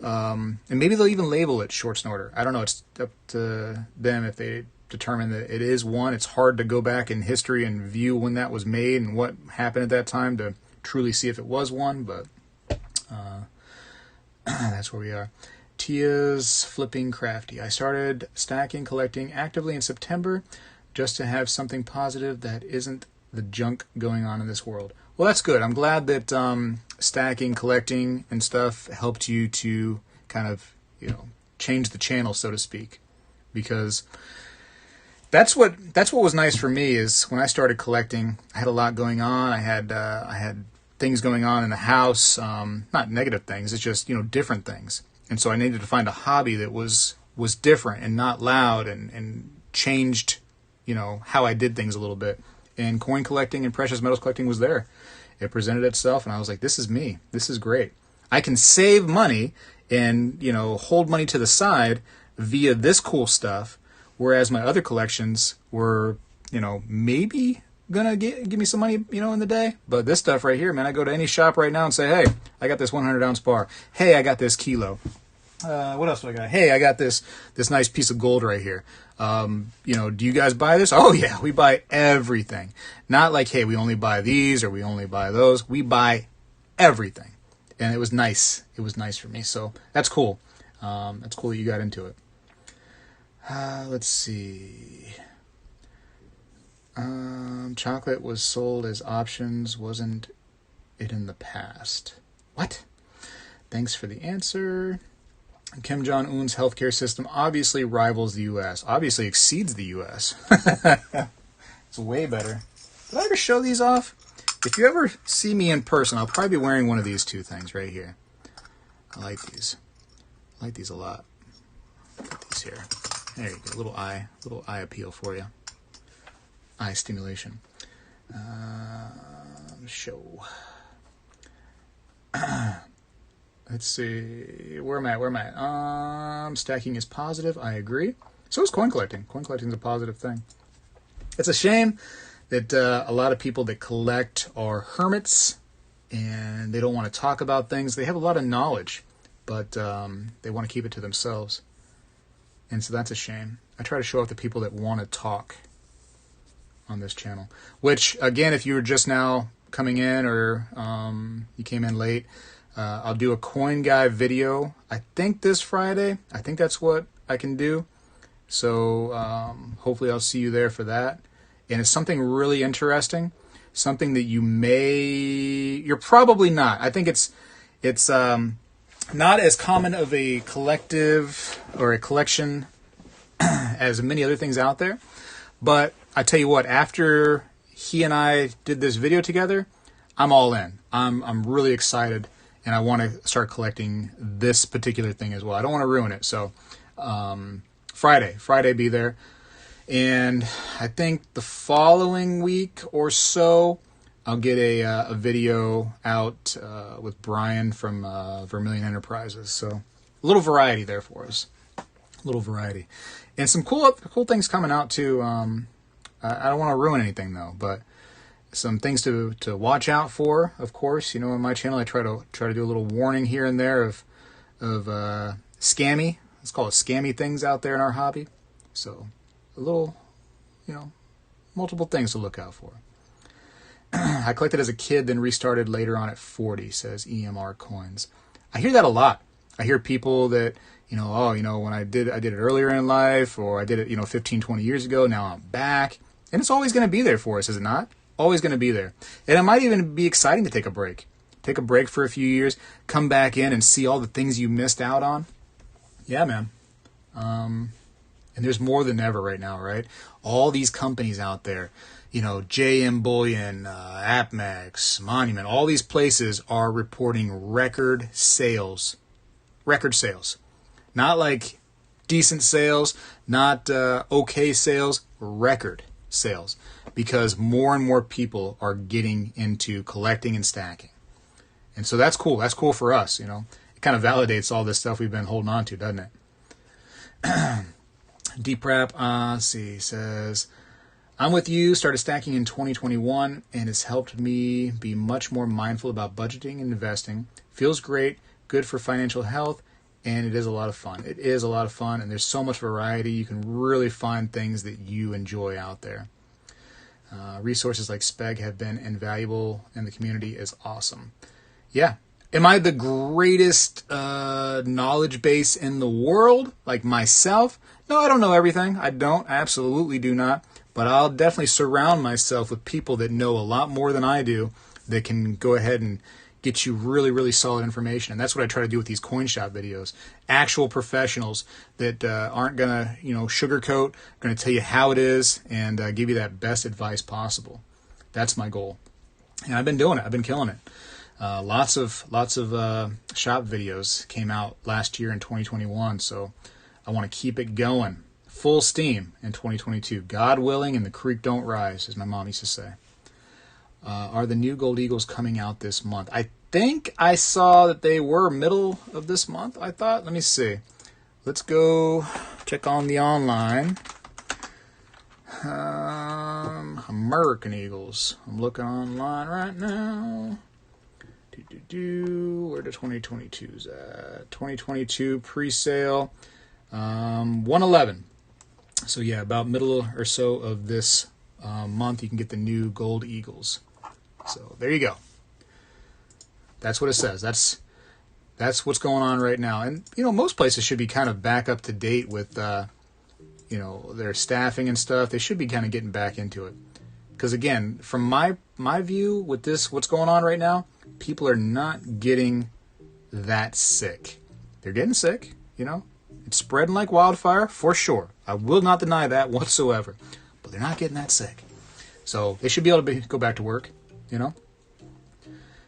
And maybe they'll even label it short snorter. I don't know. It's up to them if they determine that it is one. It's hard to go back in history and view when that was made and what happened at that time to truly see if it was one, but that's where we are. Tia's flipping crafty. I started stacking, collecting actively in September just to have something positive that isn't the junk going on in this world. Well, that's good. I'm glad that stacking, collecting, and stuff helped you to kind of, change the channel, so to speak, because that's what was nice for me is when I started collecting, I had a lot going on. I had things going on in the house, not negative things, it's just, different things. And so I needed to find a hobby that was different and not loud and changed, how I did things a little bit. And coin collecting and precious metals collecting was there. It presented itself, and I was like, this is me. This is great. I can save money and, hold money to the side via this cool stuff, whereas my other collections were, maybe gonna give me some money, in the day. But this stuff right here, man, I go to any shop right now and say, hey, I got this 100-ounce bar. Hey, I got this kilo. What else do I got? Hey, I got this nice piece of gold right here. You know, do you guys buy this? Oh yeah, we buy everything. Not like, hey, we only buy these or we only buy those. We buy everything. And it was nice. It was nice for me. So that's cool. That's cool that you got into it. Let's see. Chocolate was sold as options, wasn't it, in the past? What? Thanks for the answer. Kim Jong-un's healthcare system obviously rivals the U.S. Obviously exceeds the U.S. It's way better. Did I ever show these off? If you ever see me in person, I'll probably be wearing one of these two things right here. I like these. I like these a lot. Put these here. There you go. Little eye appeal for you. Eye stimulation. Show. Let's see. Where am I? Stacking is positive. I agree. So is coin collecting. Coin collecting is a positive thing. It's a shame that a lot of people that collect are hermits and they don't want to talk about things. They have a lot of knowledge, but they want to keep it to themselves. And so that's a shame. I try to show off the people that want to talk on this channel. Which, again, if you were just now coming in or you came in late, I'll do a coin guy video, I think this Friday. I think that's what I can do. So hopefully I'll see you there for that. And it's something really interesting, something that you're probably not. I think it's not as common of a collective or a collection as many other things out there. But I tell you what, after he and I did this video together, I'm all in. I'm really excited. And I want to start collecting this particular thing as well. I don't want to ruin it. So Friday be there. And I think the following week or so, I'll get a video out with Brian from Vermilion Enterprises. So a little variety there for us. A little variety. And some cool things coming out too. I don't want to ruin anything though, but some things to watch out for, of course. You know, on my channel, I try to do a little warning here and there of scammy. Let's call it scammy things out there in our hobby. So a little, you know, multiple things to look out for. I collected as a kid, then restarted later on at 40, says EMR Coins. I hear that a lot. I hear people that, you know, oh, you know, when I did it earlier in life, or I did it, you know, 15, 20 years ago, now I'm back. And it's always going to be there for us, is it not? Always going to be there. And it might even be exciting to take a break. Take a break for a few years, come back in and see all the things you missed out on. Yeah, man. And there's more than ever right now, right? All these companies out there, you know, JM Bullion, AppMax, Monument, all these places are reporting record sales. Record sales. Not like decent sales, not okay sales, record sales. Because more and more people are getting into collecting and stacking. And so that's cool. That's cool for us, you know. It kind of validates all this stuff we've been holding on to, doesn't it? Deep Rap, let's see, says, I'm with you, started stacking in 2021, and it's helped me be much more mindful about budgeting and investing. Feels great, good for financial health, and it is a lot of fun. It is a lot of fun, and there's so much variety. You can really find things that you enjoy out there. Resources like Speg have been invaluable, and the community is awesome. Yeah. Am I the greatest knowledge base in the world, like myself? No, I don't know everything. I don't. I absolutely do not. But I'll definitely surround myself with people that know a lot more than I do that can go ahead and get you really, really solid information. And that's what I try to do with these coin shop videos. Actual professionals that aren't going to, you know, sugarcoat, going to tell you how it is and give you that best advice possible. That's my goal. And I've been doing it. I've been killing it. Lots of shop videos came out last year in 2021, so I want to keep it going. Full steam in 2022. God willing and the creek don't rise, as my mom used to say. Are the new Gold Eagles coming out this month? I think I saw that they were middle of this month, I thought. Let me see. Let's go check on the online. American Eagles. I'm looking online right now. Where do 2022's at? 2022 pre-sale, 111. So yeah, about middle or so of this month, you can get the new Gold Eagles. So there you go. That's what it says. That's what's going on right now. And, you know, most places should be kind of back up to date with, you know, their staffing and stuff. They should be kind of getting back into it. Because, again, from my view with this, what's going on right now, people are not getting that sick. They're getting sick, you know. It's spreading like wildfire, for sure. I will not deny that whatsoever. But they're not getting that sick. So they should be able to go back to work, you know.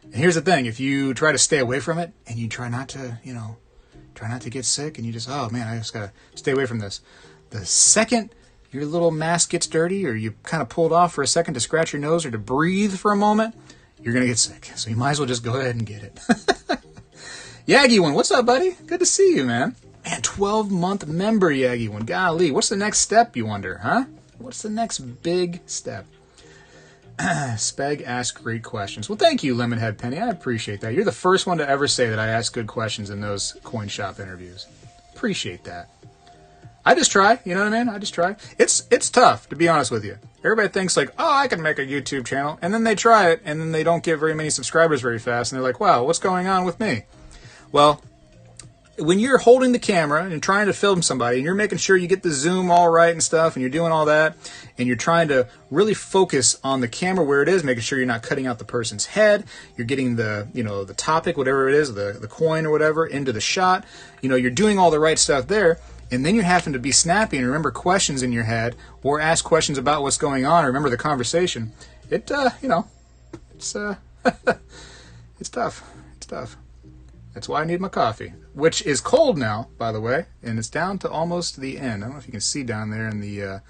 And here's the thing. If you try to stay away from it and you try not to, you know, try not to get sick and you just, oh, man, I just got to stay away from this. The second your little mask gets dirty or you kind of pulled off for a second to scratch your nose or to breathe for a moment, you're going to get sick. So you might as well just go ahead and get it. Yagi One, what's up, buddy? Good to see you, man. Man, 12-month member, Yagi One. Golly, what's the next step, you wonder, huh? What's the next big step? Speg asks great questions. Well, thank you, Lemonhead Penny. I appreciate that. You're the first one to ever say that I ask good questions in those coin shop interviews. Appreciate that. I just try, you know what I mean? I just try. It's tough, to be honest with you. Everybody thinks like, oh, I can make a YouTube channel, and then they try it, and then they don't get very many subscribers very fast, and they're like, wow, what's going on with me? Well, when you're holding the camera and trying to film somebody, and you're making sure you get the zoom all right and stuff, and you're doing all that, and you're trying to really focus on the camera where it is, making sure you're not cutting out the person's head, you're getting the, you know, the topic, whatever it is, the coin or whatever, into the shot, you know, you're doing all the right stuff there, and then you're having to be snappy and remember questions in your head, or ask questions about what's going on, or remember the conversation. It, you know, it's, it's tough. It's tough. That's why I need my coffee, which is cold now, by the way, and it's down to almost the end. I don't know if you can see down there in the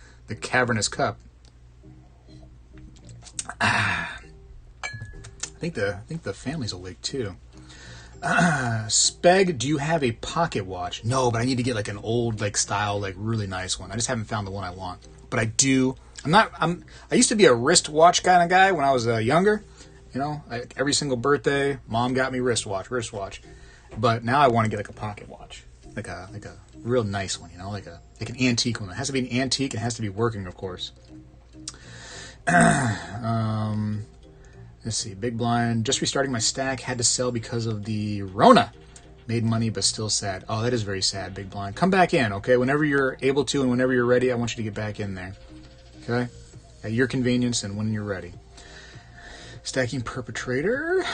cavernous cup. I think the family's awake too. Speg, do you have a pocket watch? No, but I need to get like an old style, really nice one. I just haven't found the one I want. But I do. I used to be a wristwatch kind of guy when I was younger. You know, every single birthday, Mom got me wristwatch. But now I want to get like a pocket watch, like a real nice one. You know, like an antique one. It has to be an antique. It has to be working, of course. Let's see. Big blind. Just restarting my stack. Had to sell because of the Rona. Made money, but still sad. Oh, that is very sad, Big blind. Come back in, okay? Whenever you're able to and whenever you're ready, I want you to get back in there. Okay? At your convenience and when you're ready. Stacking Perpetrator.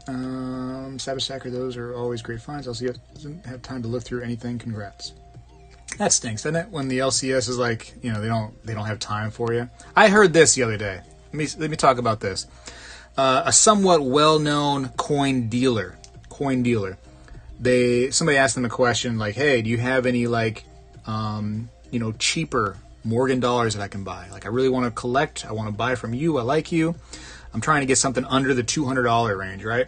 Sabbath Stacker, those are always great finds. LCS doesn't have time to look through anything. Congrats. That stinks, doesn't it? When the LCS is like, you know, they don't have time for you. I heard this the other day. Let me talk about this. A somewhat well-known coin dealer. Somebody asked them a question like, hey, do you have any cheaper Morgan dollars that I can buy? Like, I really want to collect. I want to buy from you. I like you. I'm trying to get something under the $200 range, right?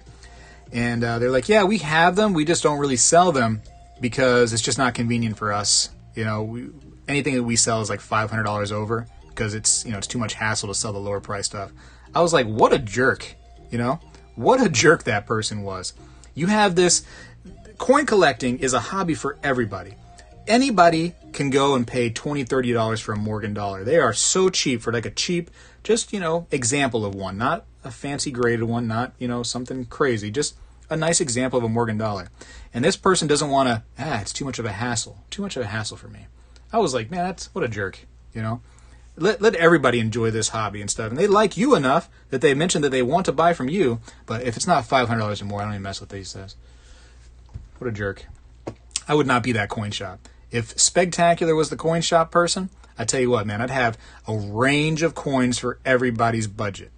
And they're like, yeah, we have them. We just don't really sell them because it's just not convenient for us. You know, anything that we sell is like $500 over because it's too much hassle to sell the lower price stuff. I was like, what a jerk, you know? What a jerk that person was. You have this, coin collecting is a hobby for everybody. Anybody can go and pay $20, $30 for a Morgan dollar. They are so cheap for like a cheap, just, example of one, not a fancy graded one, not, something crazy, just a nice example of a Morgan dollar. And this person doesn't want to, it's too much of a hassle for me. I was like, man, what a jerk, Let everybody enjoy this hobby and stuff. And they like you enough that they mentioned that they want to buy from you, but if it's not $500 or more, I don't even mess with these says. What a jerk. I would not be that coin shop. If Spegtacular was the coin shop person, I tell you what, man, I'd have a range of coins for everybody's budget.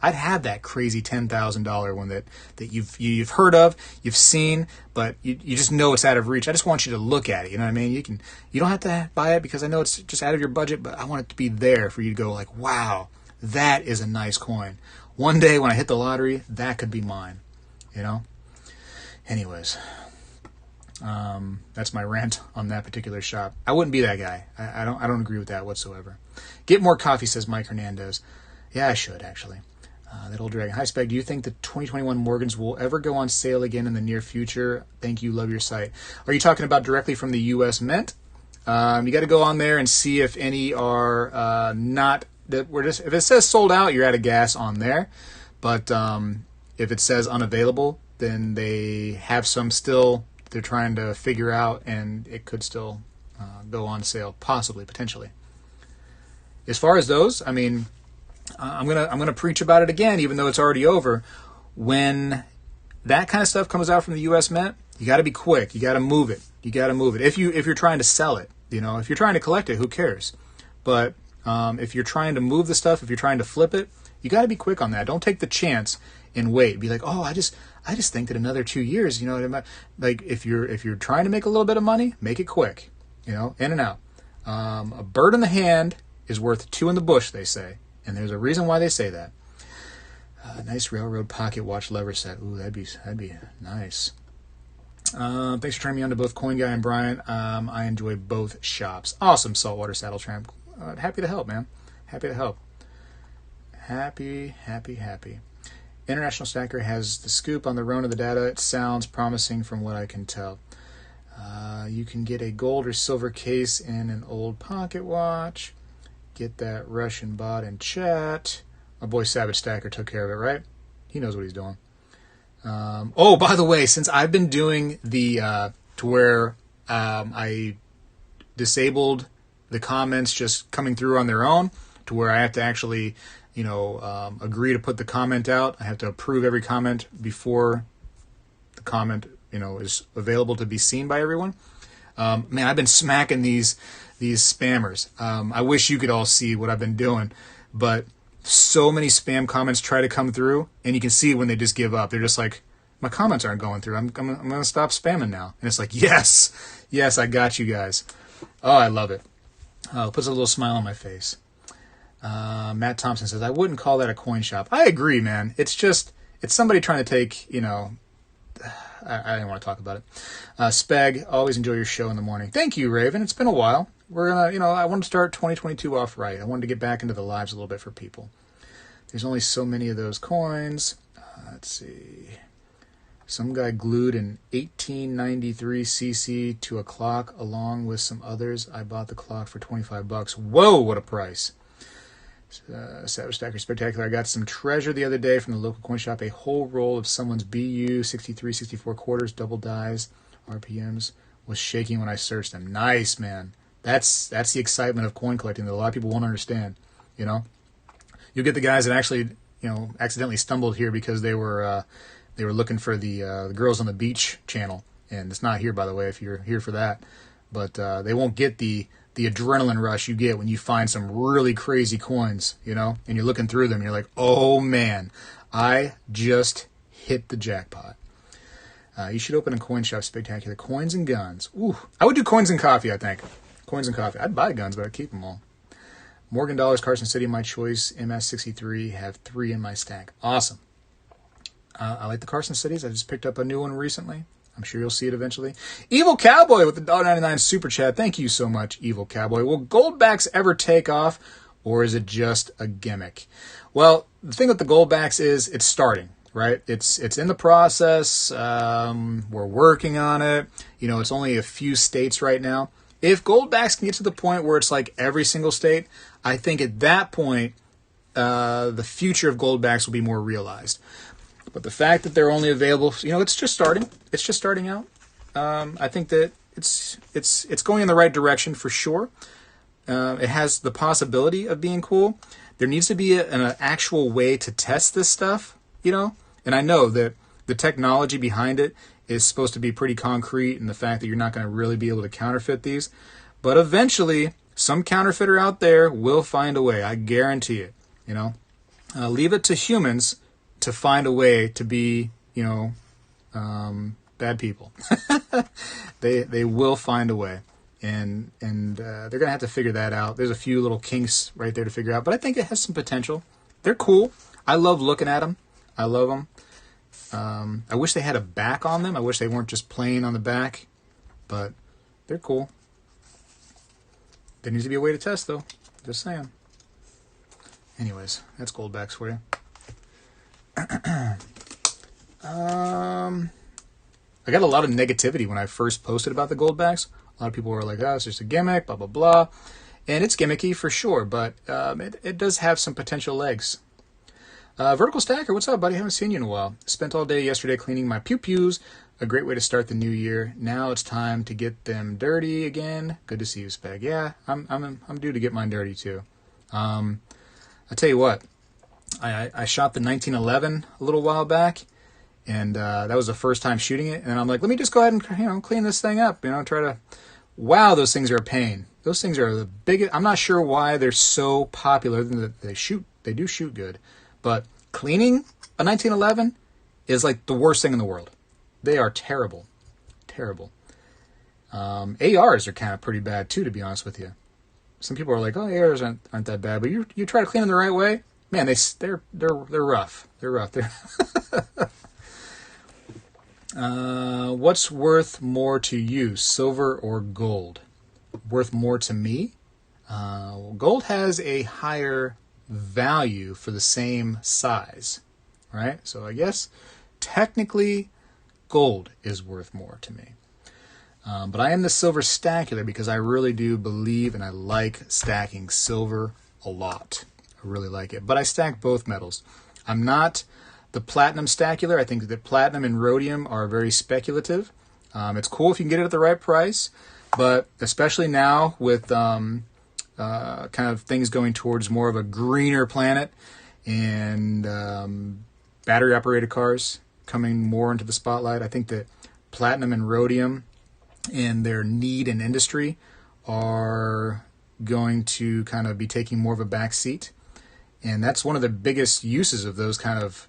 I'd have that crazy $10,000 one that you've heard of, you've seen, but you just know it's out of reach. I just want you to look at it. You know what I mean? You don't have to buy it because I know it's just out of your budget, but I want it to be there for you to go like, wow, that is a nice coin. One day when I hit the lottery, that could be mine. Anyways. That's my rant on that particular shop. I wouldn't be that guy. I don't agree with that whatsoever. Get more coffee, says Mike Hernandez. Yeah, I should, actually. That old dragon. Hi, Speg. Do you think the 2021 Morgans will ever go on sale again in the near future? Thank you. Love your site. Are you talking about directly from the U.S. Mint? You got to go on there and see if any are not. That we're just. If it says sold out, you're out of gas on there. But if it says unavailable, then they have some still. They're trying to figure out, and it could still go on sale, possibly, potentially. As far as those, I mean. I'm gonna preach about it again, even though it's already over. When that kind of stuff comes out from the U.S. Mint, you got to be quick. You got to move it. You got to move it. If you're trying to sell it, if you're trying to collect it, who cares? But if you're trying to move the stuff, if you're trying to flip it, you got to be quick on that. Don't take the chance and wait. Be like, oh, I just think that another 2 years. Like if you're trying to make a little bit of money, make it quick. In and out. A bird in the hand is worth two in the bush, they say. And there's a reason why they say that. Nice railroad pocket watch lever set. Ooh, that'd be nice. Thanks for turning me on to both Coin Guy and Brian. I enjoy both shops. Awesome, Saltwater Saddle Tramp. Happy to help, man. Happy to help. Happy. International Stacker has the scoop on the Rona. The data. It sounds promising from what I can tell. You can get a gold or silver case in an old pocket watch. Get that Russian bot in chat. My boy Savage Stacker took care of it, right? He knows what he's doing. Oh, by the way, since I've been doing the to where I disabled the comments just coming through on their own, to where I have to actually, agree to put the comment out. I have to approve every comment before the comment, is available to be seen by everyone. Man, I've been smacking these spammers. I wish you could all see what I've been doing, but so many spam comments try to come through, and you can see when they just give up. They're just like, my comments aren't going through. I'm going to stop spamming now. And it's like, yes, I got you guys. Oh, I love it. It puts a little smile on my face. Matt Thompson says, I wouldn't call that a coin shop. I agree, man. It's somebody trying to take, I didn't want to talk about it. Speg, always enjoy your show in the morning. Thank you, Raven. It's been a while. We're going to, I want to start 2022 off right. I wanted to get back into the lives a little bit for people. There's only so many of those coins. Let's see. Some guy glued an 1893 CC to a clock along with some others. I bought the clock for $25. Whoa, what a price. Savage Stacker Spectacular. I got some treasure the other day from the local coin shop. A whole roll of someone's BU 63, 64 quarters, double dies, RPMs. Was shaking when I searched them. Nice, man. That's the excitement of coin collecting that a lot of people won't understand. You'll get the guys that actually accidentally stumbled here because they were looking for the Girls on the Beach channel, and it's not here, by the way, if you're here for that. But they won't get the adrenaline rush you get when you find some really crazy coins, and you're looking through them, and you're like, oh man, I just hit the jackpot. You should open a coin shop. Spectacular. Coins and guns. Ooh, I would do coins and coffee, I think. Coins and coffee. I'd buy guns, but I'd keep them all. Morgan Dollars, Carson City, my choice. MS63, have 3 in my stack. Awesome. I like the Carson Cities. I just picked up a new one recently. I'm sure you'll see it eventually. Evil Cowboy with the $1.99 super chat. Thank you so much, Evil Cowboy. Will Goldbacks ever take off, or is it just a gimmick? Well, the thing with the Goldbacks is it's starting, right? It's in the process. We're working on it. It's only a few states right now. If Goldbacks can get to the point where it's like every single state, I think at that point, the future of Goldbacks will be more realized. But the fact that they're only available, it's just starting. It's just starting out. I think that it's going in the right direction for sure. It has the possibility of being cool. There needs to be an actual way to test this stuff, And I know that the technology behind it is supposed to be pretty concrete, and the fact that you're not going to really be able to counterfeit these. But eventually, some counterfeiter out there will find a way. I guarantee it. Leave it to humans to find a way to be, bad people. They will find a way, and they're gonna have to figure that out. There's a few little kinks right there to figure out, but I think it has some potential. They're cool. I love looking at them. I love them. I wish they had a back on them. I wish they weren't just plain on the back, but they're cool. There needs to be a way to test, though. Just saying. Anyways, that's Goldbacks for you. I got a lot of negativity when I first posted about the gold backs. A lot of people were like, oh, it's just a gimmick, blah, blah, blah. And it's gimmicky for sure, but it does have some potential legs. Vertical Stacker, what's up, buddy? Haven't seen you in a while. Spent all day yesterday cleaning my pew-pews. A great way to start the new year. Now it's time to get them dirty again. Good to see you, Speg. Yeah, I'm due to get mine dirty too. I tell you what, I shot the 1911 a little while back, and that was the first time shooting it. And I'm like, let me just go ahead and clean this thing up. Try to. Wow, those things are a pain. Those things are the biggest. I'm not sure why they're so popular. They do shoot good, but cleaning a 1911 is like the worst thing in the world. They are terrible, terrible. ARs are kind of pretty bad too, to be honest with you. Some people are like, "Oh, ARs aren't that bad," but you try to clean them the right way, man. They're rough. They're rough. What's worth more to you, silver or gold? Worth more to me? Gold has a higher value for the same size, right? So I guess technically gold is worth more to me. But I am the silver stacular because I really do believe and I like stacking silver a lot. I really like it. But I stack both metals. I'm not the platinum stacular. I think that platinum and rhodium are very speculative. It's cool if you can get it at the right price, but especially now with kind of things going towards more of a greener planet and battery-operated cars coming more into the spotlight, I think that platinum and rhodium and their need in industry are going to kind of be taking more of a back seat. And that's one of the biggest uses of those kind of,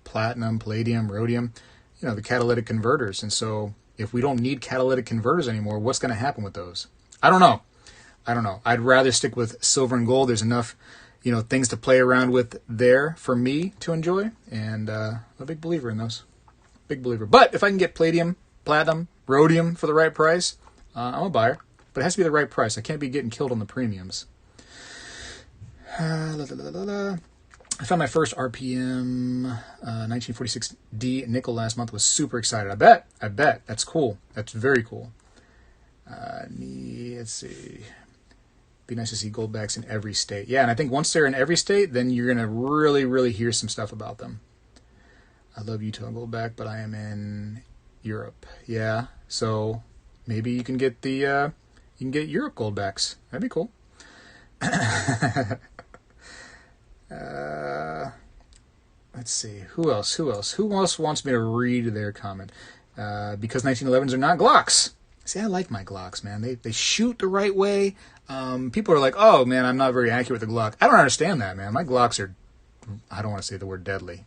platinum, palladium, rhodium, the catalytic converters. And so if we don't need catalytic converters anymore, what's going to happen with those? I don't know. I'd rather stick with silver and gold. There's enough, things to play around with there for me to enjoy. And I'm a big believer in those. Big believer. But if I can get palladium, platinum, rhodium for the right price, I'm a buyer. But it has to be the right price. I can't be getting killed on the premiums. I found my first RPM 1946D nickel last month. Was super excited. I bet. That's cool. That's very cool. Let's see. Be nice to see goldbacks in every state. Yeah, and I think once they're in every state, then you're going to really, really hear some stuff about them. I love Utah goldback, but I am in Europe. Yeah, so maybe you can get Europe goldbacks. That'd be cool. Let's see. Who else? Who else wants me to read their comment? Because 1911s are not Glocks. See, I like my Glocks, man. They shoot the right way. People are like, oh, man, I'm not very accurate with the Glock. I don't understand that, man. My Glocks are, I don't want to say the word deadly.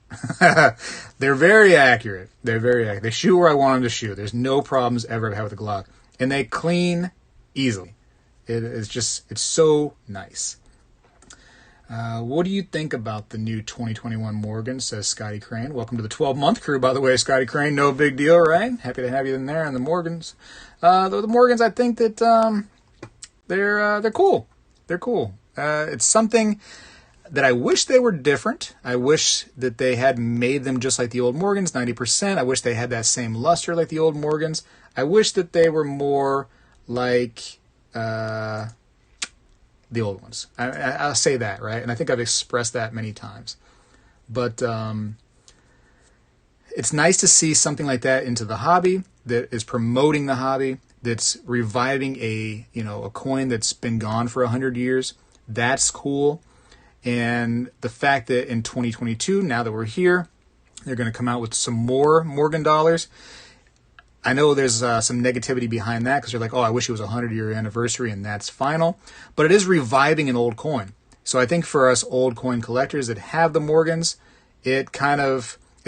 They're very accurate. They're very accurate. They shoot where I want them to shoot. There's no problems ever I've had with the Glock. And they clean easily. It's so nice. What do you think about the new 2021 Morgan, says Scotty Crane. Welcome to the 12-month crew, by the way, Scotty Crane. No big deal, right? Happy to have you in there. And the Morgans. The Morgans, I think that they're cool. They're cool. It's something that I wish they were different. I wish that they had made them just like the old Morgans, 90%. I wish they had that same luster like the old Morgans. I wish that they were more like the old ones. I'll say that, right? And I think I've expressed that many times. But it's nice to see something like that into the hobby, that is promoting the hobby, that's reviving a coin that's been gone for 100 years. That's cool. And the fact that in 2022, now that we're here, they're going to come out with some more Morgan dollars. I know there's some negativity behind that because you're like, oh, I wish it was a 100-year anniversary and that's final. But it is reviving an old coin. So I think for us old coin collectors that have the Morgans, it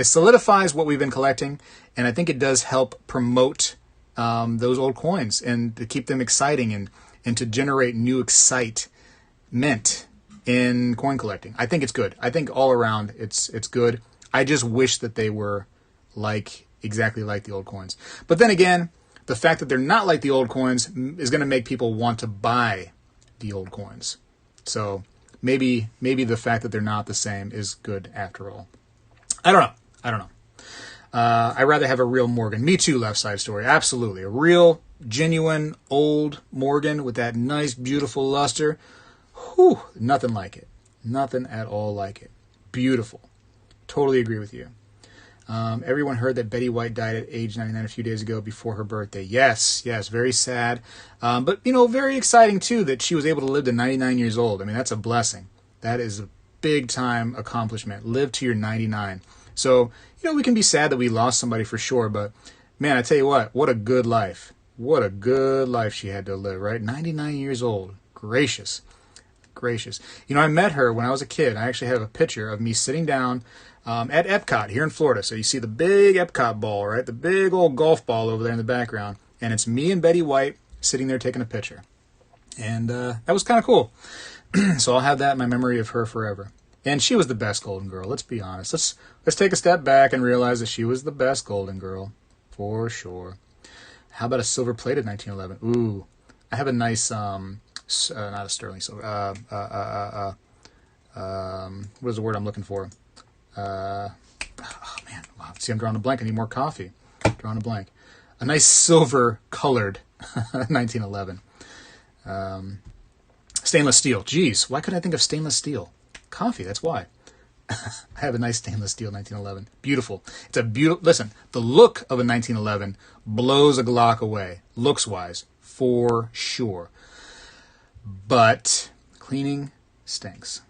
solidifies what we've been collecting. And I think it does help promote those old coins and to keep them exciting and to generate new excitement in coin collecting. I think it's good. I think all around it's good. I just wish that they were exactly like the old coins. But then again, the fact that they're not like the old coins is going to make people want to buy the old coins. So maybe the fact that they're not the same is good after all. I don't know. I'd rather have a real Morgan. Me too, left side story. Absolutely. A real, genuine, old Morgan with that nice, beautiful luster. Whew, nothing like it. Nothing at all like it. Beautiful. Totally agree with you. Everyone heard that Betty White died at age 99 a few days ago before her birthday. Yes, very sad. But, very exciting, too, that she was able to live to 99 years old. I mean, that's a blessing. That is a big-time accomplishment. Live to your 99. So, we can be sad that we lost somebody for sure, but, man, I tell you what a good life. What a good life she had to live, right? 99 years old. Gracious. I met her when I was a kid. I actually have a picture of me sitting down at Epcot here in Florida. So you see the big Epcot ball, right? The big old golf ball over there in the background. And it's me and Betty White sitting there taking a picture. And that was kind of cool. So I'll have that in my memory of her forever. And she was the best Golden Girl. Let's be honest. Let's take a step back and realize that she was the best Golden Girl. For sure. How about a silver-plated 1911? Ooh. I have a nice, not a sterling silver. What is the word I'm looking for? Oh, man. Wow. See, I'm drawing a blank. I need more coffee. Drawing a blank. A nice silver-colored 1911. Stainless steel. Geez, why could I think of stainless steel? Coffee, that's why. I have a nice stainless steel 1911. Beautiful. It's a beautiful... Listen, the look of a 1911 blows a Glock away, looks-wise, for sure. But cleaning stinks.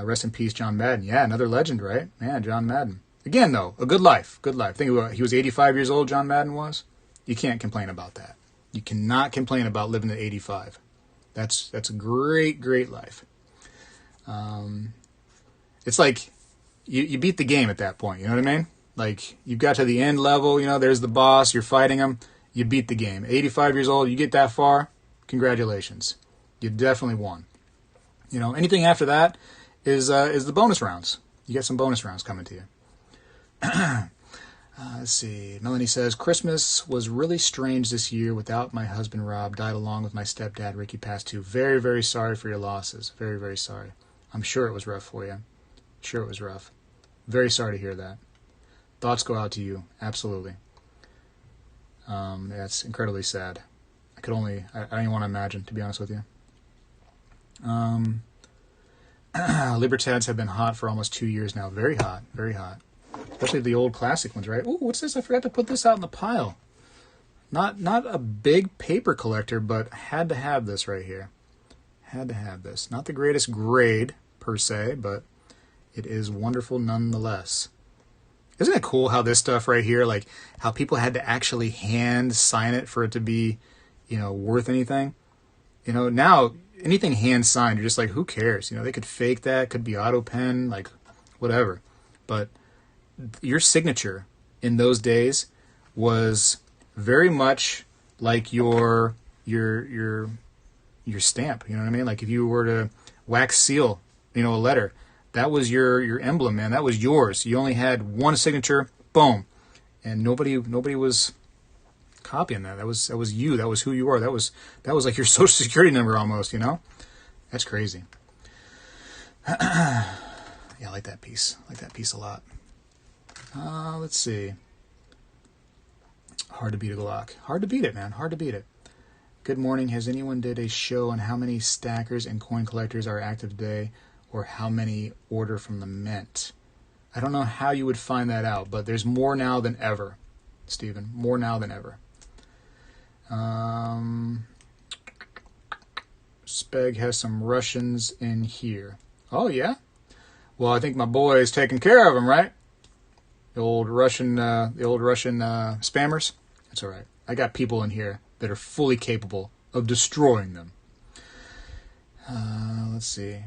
Rest in peace, John Madden. Yeah, another legend, right? Man, John Madden. Again, though, a good life. Good life. Think about it. He was 85 years old, John Madden was. You can't complain about that. You cannot complain about living to 85. That's a great, great life. It's like you beat the game at that point. You know what I mean? Like, you got to the end level. There's the boss. You're fighting him. You beat the game. 85 years old, you get that far. Congratulations. You definitely won. Anything after that is the bonus rounds. You get some bonus rounds coming to you. Let's see. Melanie says, Christmas was really strange this year without my husband, Rob. Died along with my stepdad, Ricky, passed too. Very, very sorry for your losses. Very, very sorry. I'm sure it was rough for you. Sure it was rough. Very sorry to hear that. Thoughts go out to you. Absolutely. That's incredibly sad. I don't even want to imagine, to be honest with you. Libertads have been hot for almost 2 years now. Very hot. Very hot. Especially the old classic ones, right? Ooh, what's this? I forgot to put this out in the pile. Not a big paper collector, but had to have this right here. Had to have this. Not the greatest grade, per se, but it is wonderful nonetheless. Isn't it cool how this stuff right here, like how people had to actually hand sign it for it to be, worth anything? Now anything hand signed, you're just like, who cares? They could fake that, could be auto pen, like whatever. But your signature in those days was very much like your stamp. You know what I mean? Like if you were to wax seal, a letter, that was your emblem, man. That was yours. You only had one signature, boom, and nobody was copying that. That was you. That was who you are. That was like your social security number almost. That's crazy. Yeah, I like that piece. I like that piece a lot. Let's see. Hard to beat a Glock. Hard to beat it, man. Hard to beat it. Good morning. Has anyone did a show on how many stackers and coin collectors are active today, or how many order from the mint? I don't know how you would find that out, but there's more now than ever, Stephen. More now than ever. Speg has some Russians in here. Oh, yeah? Well, I think my boy is taking care of them, right? The old Russian spammers. That's all right. I got people in here that are fully capable of destroying them. Let's see.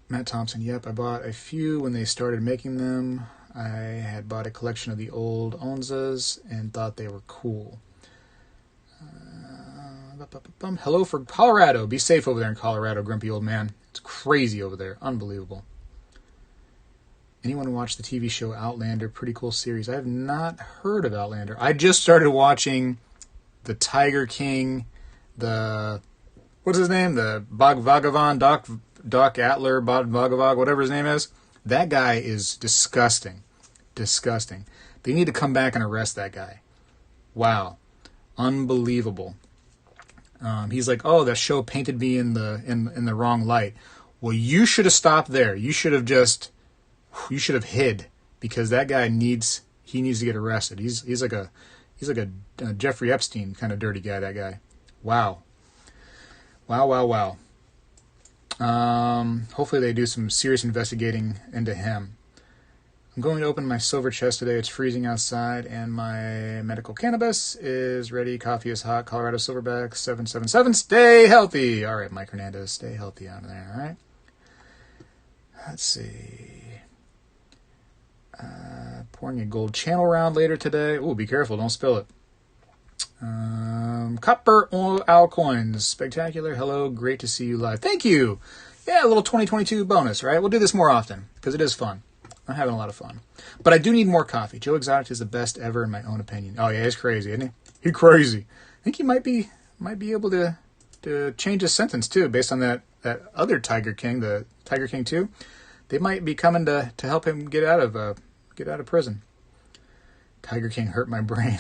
Matt Thompson. Yep, I bought a few when they started making them. I had bought a collection of the old Onzas and thought they were cool. Hello for Colorado. Be safe over there in Colorado, grumpy old man. It's crazy over there. Unbelievable. Anyone watch the TV show Outlander? Pretty cool series. I have not heard of Outlander. I just started watching the Tiger King, what's his name? The Bhagavan, Doc Atler, Bhagavag, whatever his name is. That guy is disgusting. Disgusting. They need to come back and arrest that guy. Wow. Unbelievable. He's like, oh, that show painted me in the wrong light. Well, you should have stopped there. You should have hid, because that guy needs to get arrested. He's like a Jeffrey Epstein kind of dirty guy, that guy. Wow. Wow. Hopefully they do some serious investigating into him. I'm going to open my silver chest today. It's freezing outside, and my medical cannabis is ready. Coffee is hot. Colorado Silverback 777. Stay healthy. All right, Mike Hernandez, stay healthy out there. All right. Let's see. Pouring a gold channel round later today. Ooh, be careful. Don't spill it. Copper owl coins. Spectacular. Hello. Great to see you live. Thank you. Yeah, a little 2022 bonus, right? We'll do this more often because it is fun. I'm having a lot of fun. But I do need more coffee. Joe Exotic is the best ever in my own opinion. Oh, yeah, he's crazy, isn't he? He's crazy. I think he might be able to change his sentence, too, based on that other Tiger King, the Tiger King 2. They might be coming to help him get out of prison. Tiger King hurt my brain.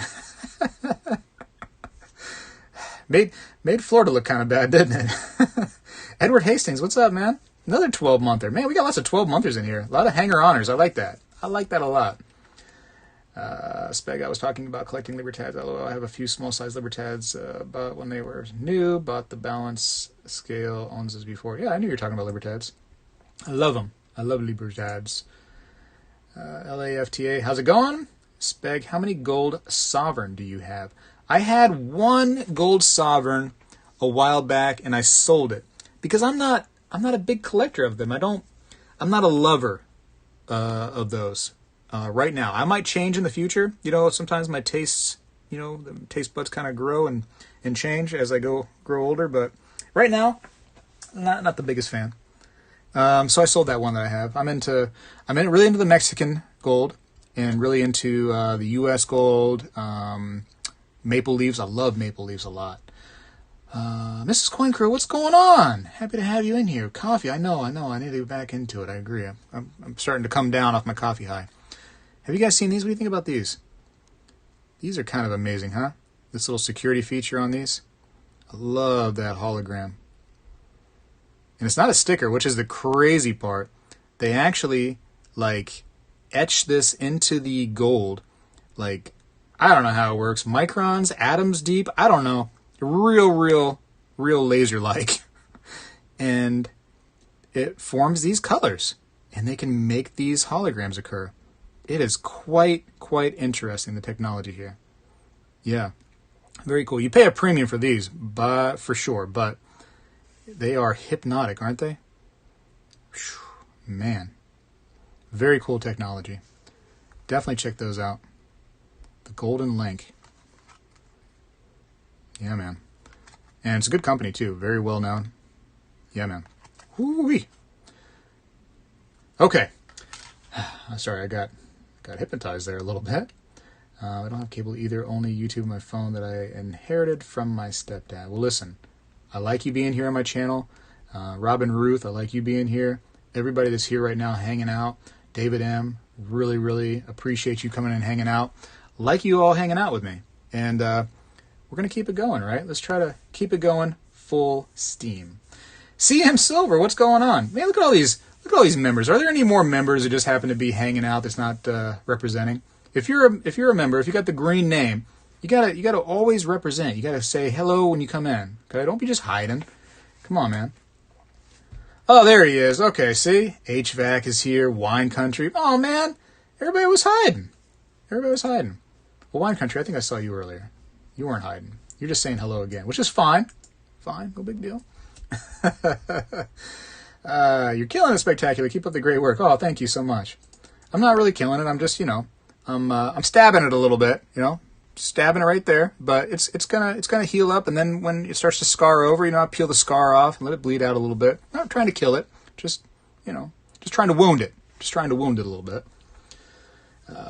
Made Florida look kind of bad, didn't it? Edward Hastings, what's up, man? Another 12-monther. Man, we got lots of 12-monthers in here. A lot of hanger-honors. I like that. I like that a lot. Speg, I was talking about collecting Libertads. Although I have a few small-sized Libertads, but when they were new, bought the balance scale owns before. Yeah, I knew you were talking about Libertads. I love them. I love Libertads. LAFTA, how's it going? Speg, how many gold sovereign do you have? I had one gold sovereign a while back, and I sold it because I'm not a big collector of them. I'm not a lover of those right now. I might change in the future. Sometimes my tastes, the taste buds kind of grow and change as I grow older. But right now, not the biggest fan. So I sold that one that I have. I'm really into the Mexican gold and really into the U.S. gold, maple leaves. I love maple leaves a lot. Mrs. Coin Crew, what's going on? Happy to have you in here. Coffee, I know. I need to get back into it. I agree. I'm starting to come down off my coffee high. Have you guys seen these? What do you think about these? These are kind of amazing, huh? This little security feature on these. I love that hologram. And it's not a sticker, which is the crazy part. They actually, etch this into the gold. I don't know how it works. Microns, atoms deep, I don't know. Real laser-like. And it forms these colors. And they can make these holograms occur. It is quite interesting, the technology here. Yeah. Very cool. You pay a premium for these, but for sure. But they are hypnotic, aren't they? Man. Very cool technology. Definitely check those out. The Golden Link. Yeah, man. And it's a good company, too. Very well known. Yeah, man. Woo-wee. Okay. Sorry, I got hypnotized there a little bit. I don't have cable either. Only YouTube on my phone that I inherited from my stepdad. Well, listen. I like you being here on my channel. Robin Ruth, I like you being here. Everybody that's here right now hanging out. David M., really appreciate you coming and hanging out. Like you all hanging out with me. And we're going to keep it going, right? Let's try to keep it going full steam. CM Silver, what's going on? Man, look at all these members. Are there any more members that just happen to be hanging out that's not representing? If you're a member, if you got the green name, you gotta always represent. You gotta say hello when you come in. Okay, don't be just hiding. Come on, man. Oh, there he is. Okay, see? HVAC is here. Wine Country. Oh, man. Everybody was hiding. Well, Wine Country, I think I saw you earlier. You weren't hiding. You're just saying hello again, which is fine. Fine. No big deal. You're killing it, Spectacular. Keep up the great work. Oh, thank you so much. I'm not really killing it. I'm just, I'm stabbing it a little bit, stabbing it right there, but it's gonna heal up, and then when it starts to scar over, I peel the scar off and let it bleed out a little bit. I'm not trying to kill it, just trying to wound it. Just trying to wound it a little bit.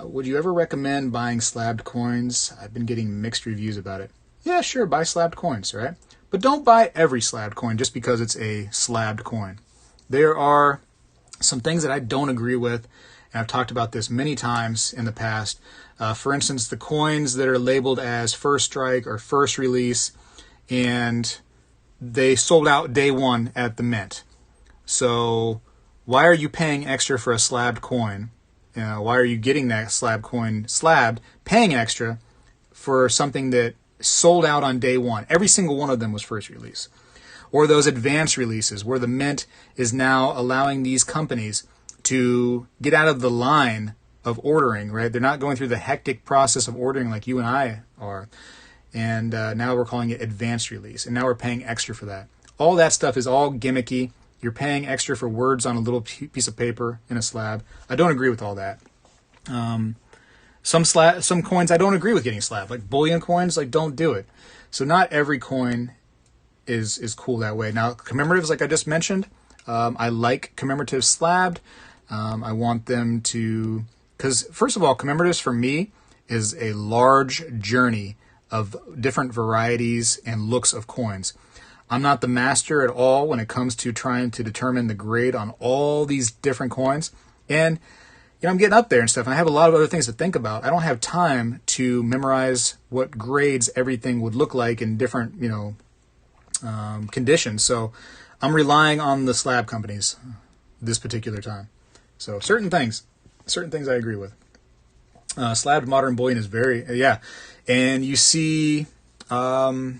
Would you ever recommend buying slabbed coins? I've been getting mixed reviews about it. Yeah, sure, buy slabbed coins, right? But don't buy every slabbed coin just because it's a slabbed coin. There are Some things that I don't agree with, and I've talked about this many times in the past. For instance, the coins that are labeled as first strike or first release, and they sold out day one at the mint. So why are you paying extra for a slabbed coin? Why are you getting that slab coin slabbed, paying extra for something that sold out on day one? Every single one of them was first release. Or those advanced releases where the mint is now allowing these companies to get out of the line of ordering, right? They're not going through the hectic process of ordering like you and I are. And now we're calling it advanced release. And now we're paying extra for that. All that stuff is all gimmicky. You're paying extra for words on a little piece of paper in a slab. I don't agree with all that. Some coins I don't agree with getting slabbed. Like bullion coins, like don't do it. So not every coin is cool that way. Now, commemoratives, like I just mentioned, I like commemoratives slabbed. I want them to... Because, first of all, commemoratives for me is a large journey of different varieties and looks of coins. I'm not the master at all when it comes to trying to determine the grade on all these different coins. And, I'm getting up there and stuff, and I have a lot of other things to think about. I don't have time to memorize what grades everything would look like in different, conditions. So I'm relying on the slab companies this particular time. So certain things I agree with. Slabbed modern bullion is very, and you see a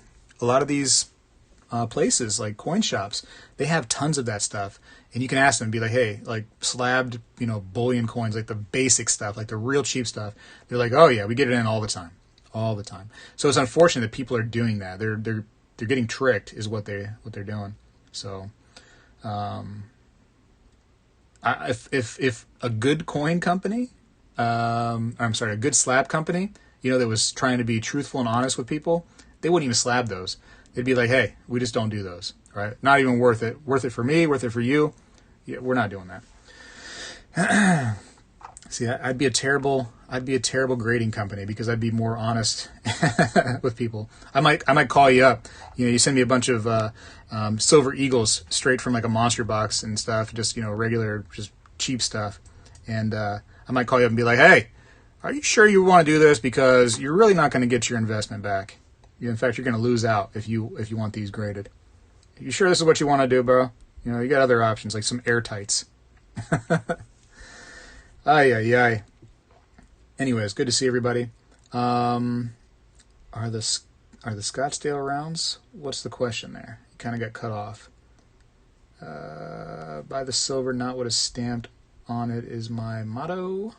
lot of these places like coin shops, they have tons of that stuff, and you can ask them, be like, hey, like slabbed, bullion coins, like the basic stuff, like the real cheap stuff. They're like, oh yeah, we get it in all the time. So it's unfortunate that people are doing that. They're getting tricked, is what they're doing. So, if a good coin company, a good slab company, that was trying to be truthful and honest with people, they wouldn't even slab those. They'd be like, hey, we just don't do those, right? Not even worth it. Worth it for me, worth it for you. Yeah, we're not doing that. See, I'd be a terrible grading company because I'd be more honest with people. I might call you up. You send me a bunch of silver eagles straight from like a monster box and stuff, just regular, just cheap stuff, and I might call you up and be like, hey, are you sure you want to do this? Because you're really not going to get your investment back. In fact, you're going to lose out if you want these graded. Are you sure this is what you want to do, bro? You got other options like some airtights. Ay. Anyways, good to see everybody. Are the Scottsdale rounds? What's the question there? You kind of got cut off. Buy the silver, not what is stamped on it is my motto.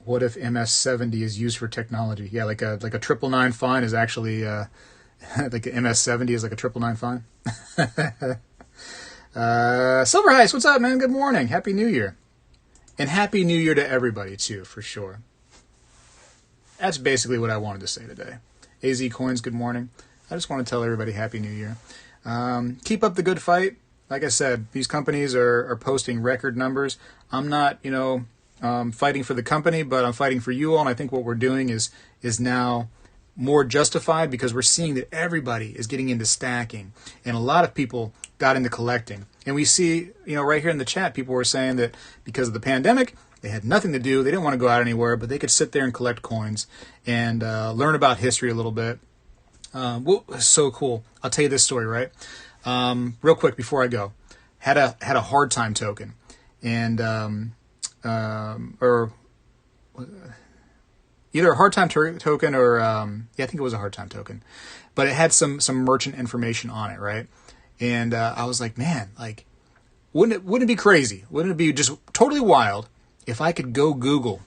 What if MS-70 is used for technology? Yeah, like a 999 fine is actually like a MS-70 is like a 999 fine. Silver Heist, what's up, man? Good morning. Happy New Year. And Happy New Year to everybody, too, for sure. That's basically what I wanted to say today. AZ Coins, good morning. I just want to tell everybody Happy New Year. Keep up the good fight. Like I said, these companies are posting record numbers. I'm not, fighting for the company, but I'm fighting for you all. And I think what we're doing is now more justified because we're seeing that everybody is getting into stacking. And a lot of people got into collecting. And we see, right here in the chat, people were saying that because of the pandemic, they had nothing to do. They didn't want to go out anywhere, but they could sit there and collect coins and learn about history a little bit. So cool. I'll tell you this story, right? Real quick before I go. Had a hard time token. And, or either a hard time token or, I think it was a hard time token. But it had some merchant information on it, right? And I was like, man, like, wouldn't it be crazy? Wouldn't it be just totally wild if I could go Google,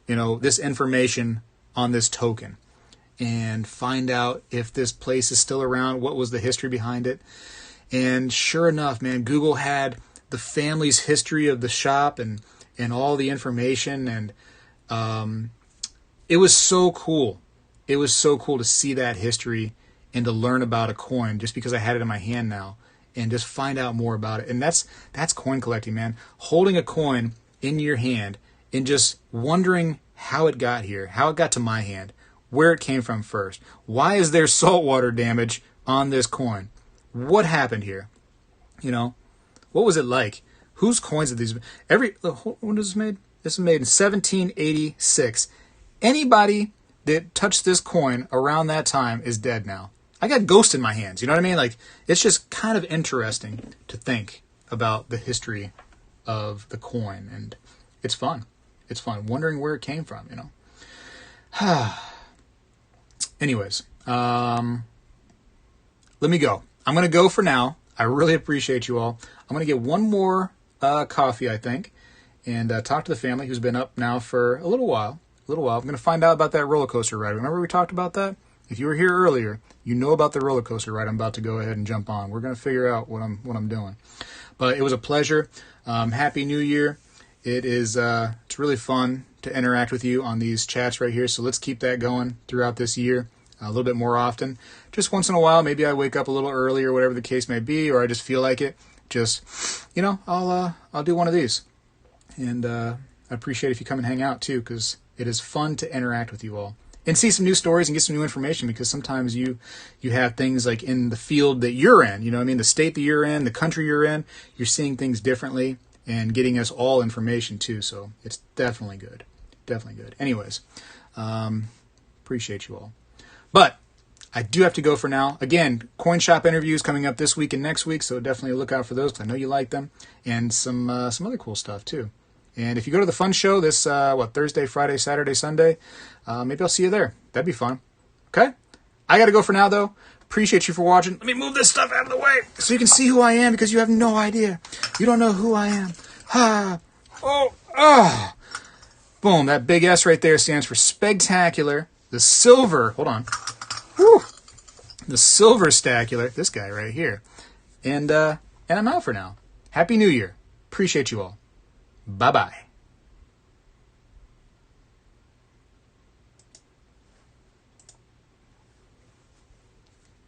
this information on this token and find out if this place is still around, what was the history behind it? And sure enough, man, Google had the family's history of the shop and all the information. And it was so cool. It was so cool to see that history and to learn about a coin just because I had it in my hand now and just find out more about it. And that's coin collecting, man. Holding a coin in your hand and just wondering how it got here, how it got to my hand, where it came from first. Why is there saltwater damage on this coin? What happened here? What was it like? Whose coins did these... When was this made? This was made in 1786. Anybody that touched this coin around that time is dead now. I got ghost in my hands, you know what I mean? Like, it's just kind of interesting to think about the history of the coin, and it's fun. It's fun wondering where it came from, you know. Anyways, let me go. I'm going to go for now. I really appreciate you all. I'm going to get one more coffee, I think, and talk to the family who's been up now for a little while. I'm going to find out about that roller coaster ride. Remember we talked about that? If you were here earlier, you know about the roller coaster ride I'm about to go ahead and jump on. We're going to figure out what I'm doing. But it was a pleasure. Happy New Year. It's really fun to interact with you on these chats right here. So let's keep that going throughout this year a little bit more often. Just once in a while, maybe I wake up a little early or whatever the case may be, or I just feel like it. Just, you know, I'll do one of these. And I appreciate if you come and hang out too, because it is fun to interact with you all. And see some new stories and get some new information, because sometimes you have things like in the field that you're in, you know what I mean, the state that you're in, the country you're in, you're seeing things differently and getting us all information too. So it's definitely good. Definitely good. Anyways, appreciate you all. But I do have to go for now. Again, coin shop interviews coming up this week and next week, so definitely look out for those, because I know you like them, and some other cool stuff too. And if you go to the fun show this, Thursday, Friday, Saturday, Sunday, maybe I'll see you there. That'd be fun. Okay? I got to go for now, though. Appreciate you for watching. Let me move this stuff out of the way so you can see who I am, because you have no idea. You don't know who I am. Boom. That big S right there stands for Spegtacular. The silver, hold on. Whew. The silver stacular, this guy right here. And I'm out for now. Happy New Year. Appreciate you all. Bye-bye.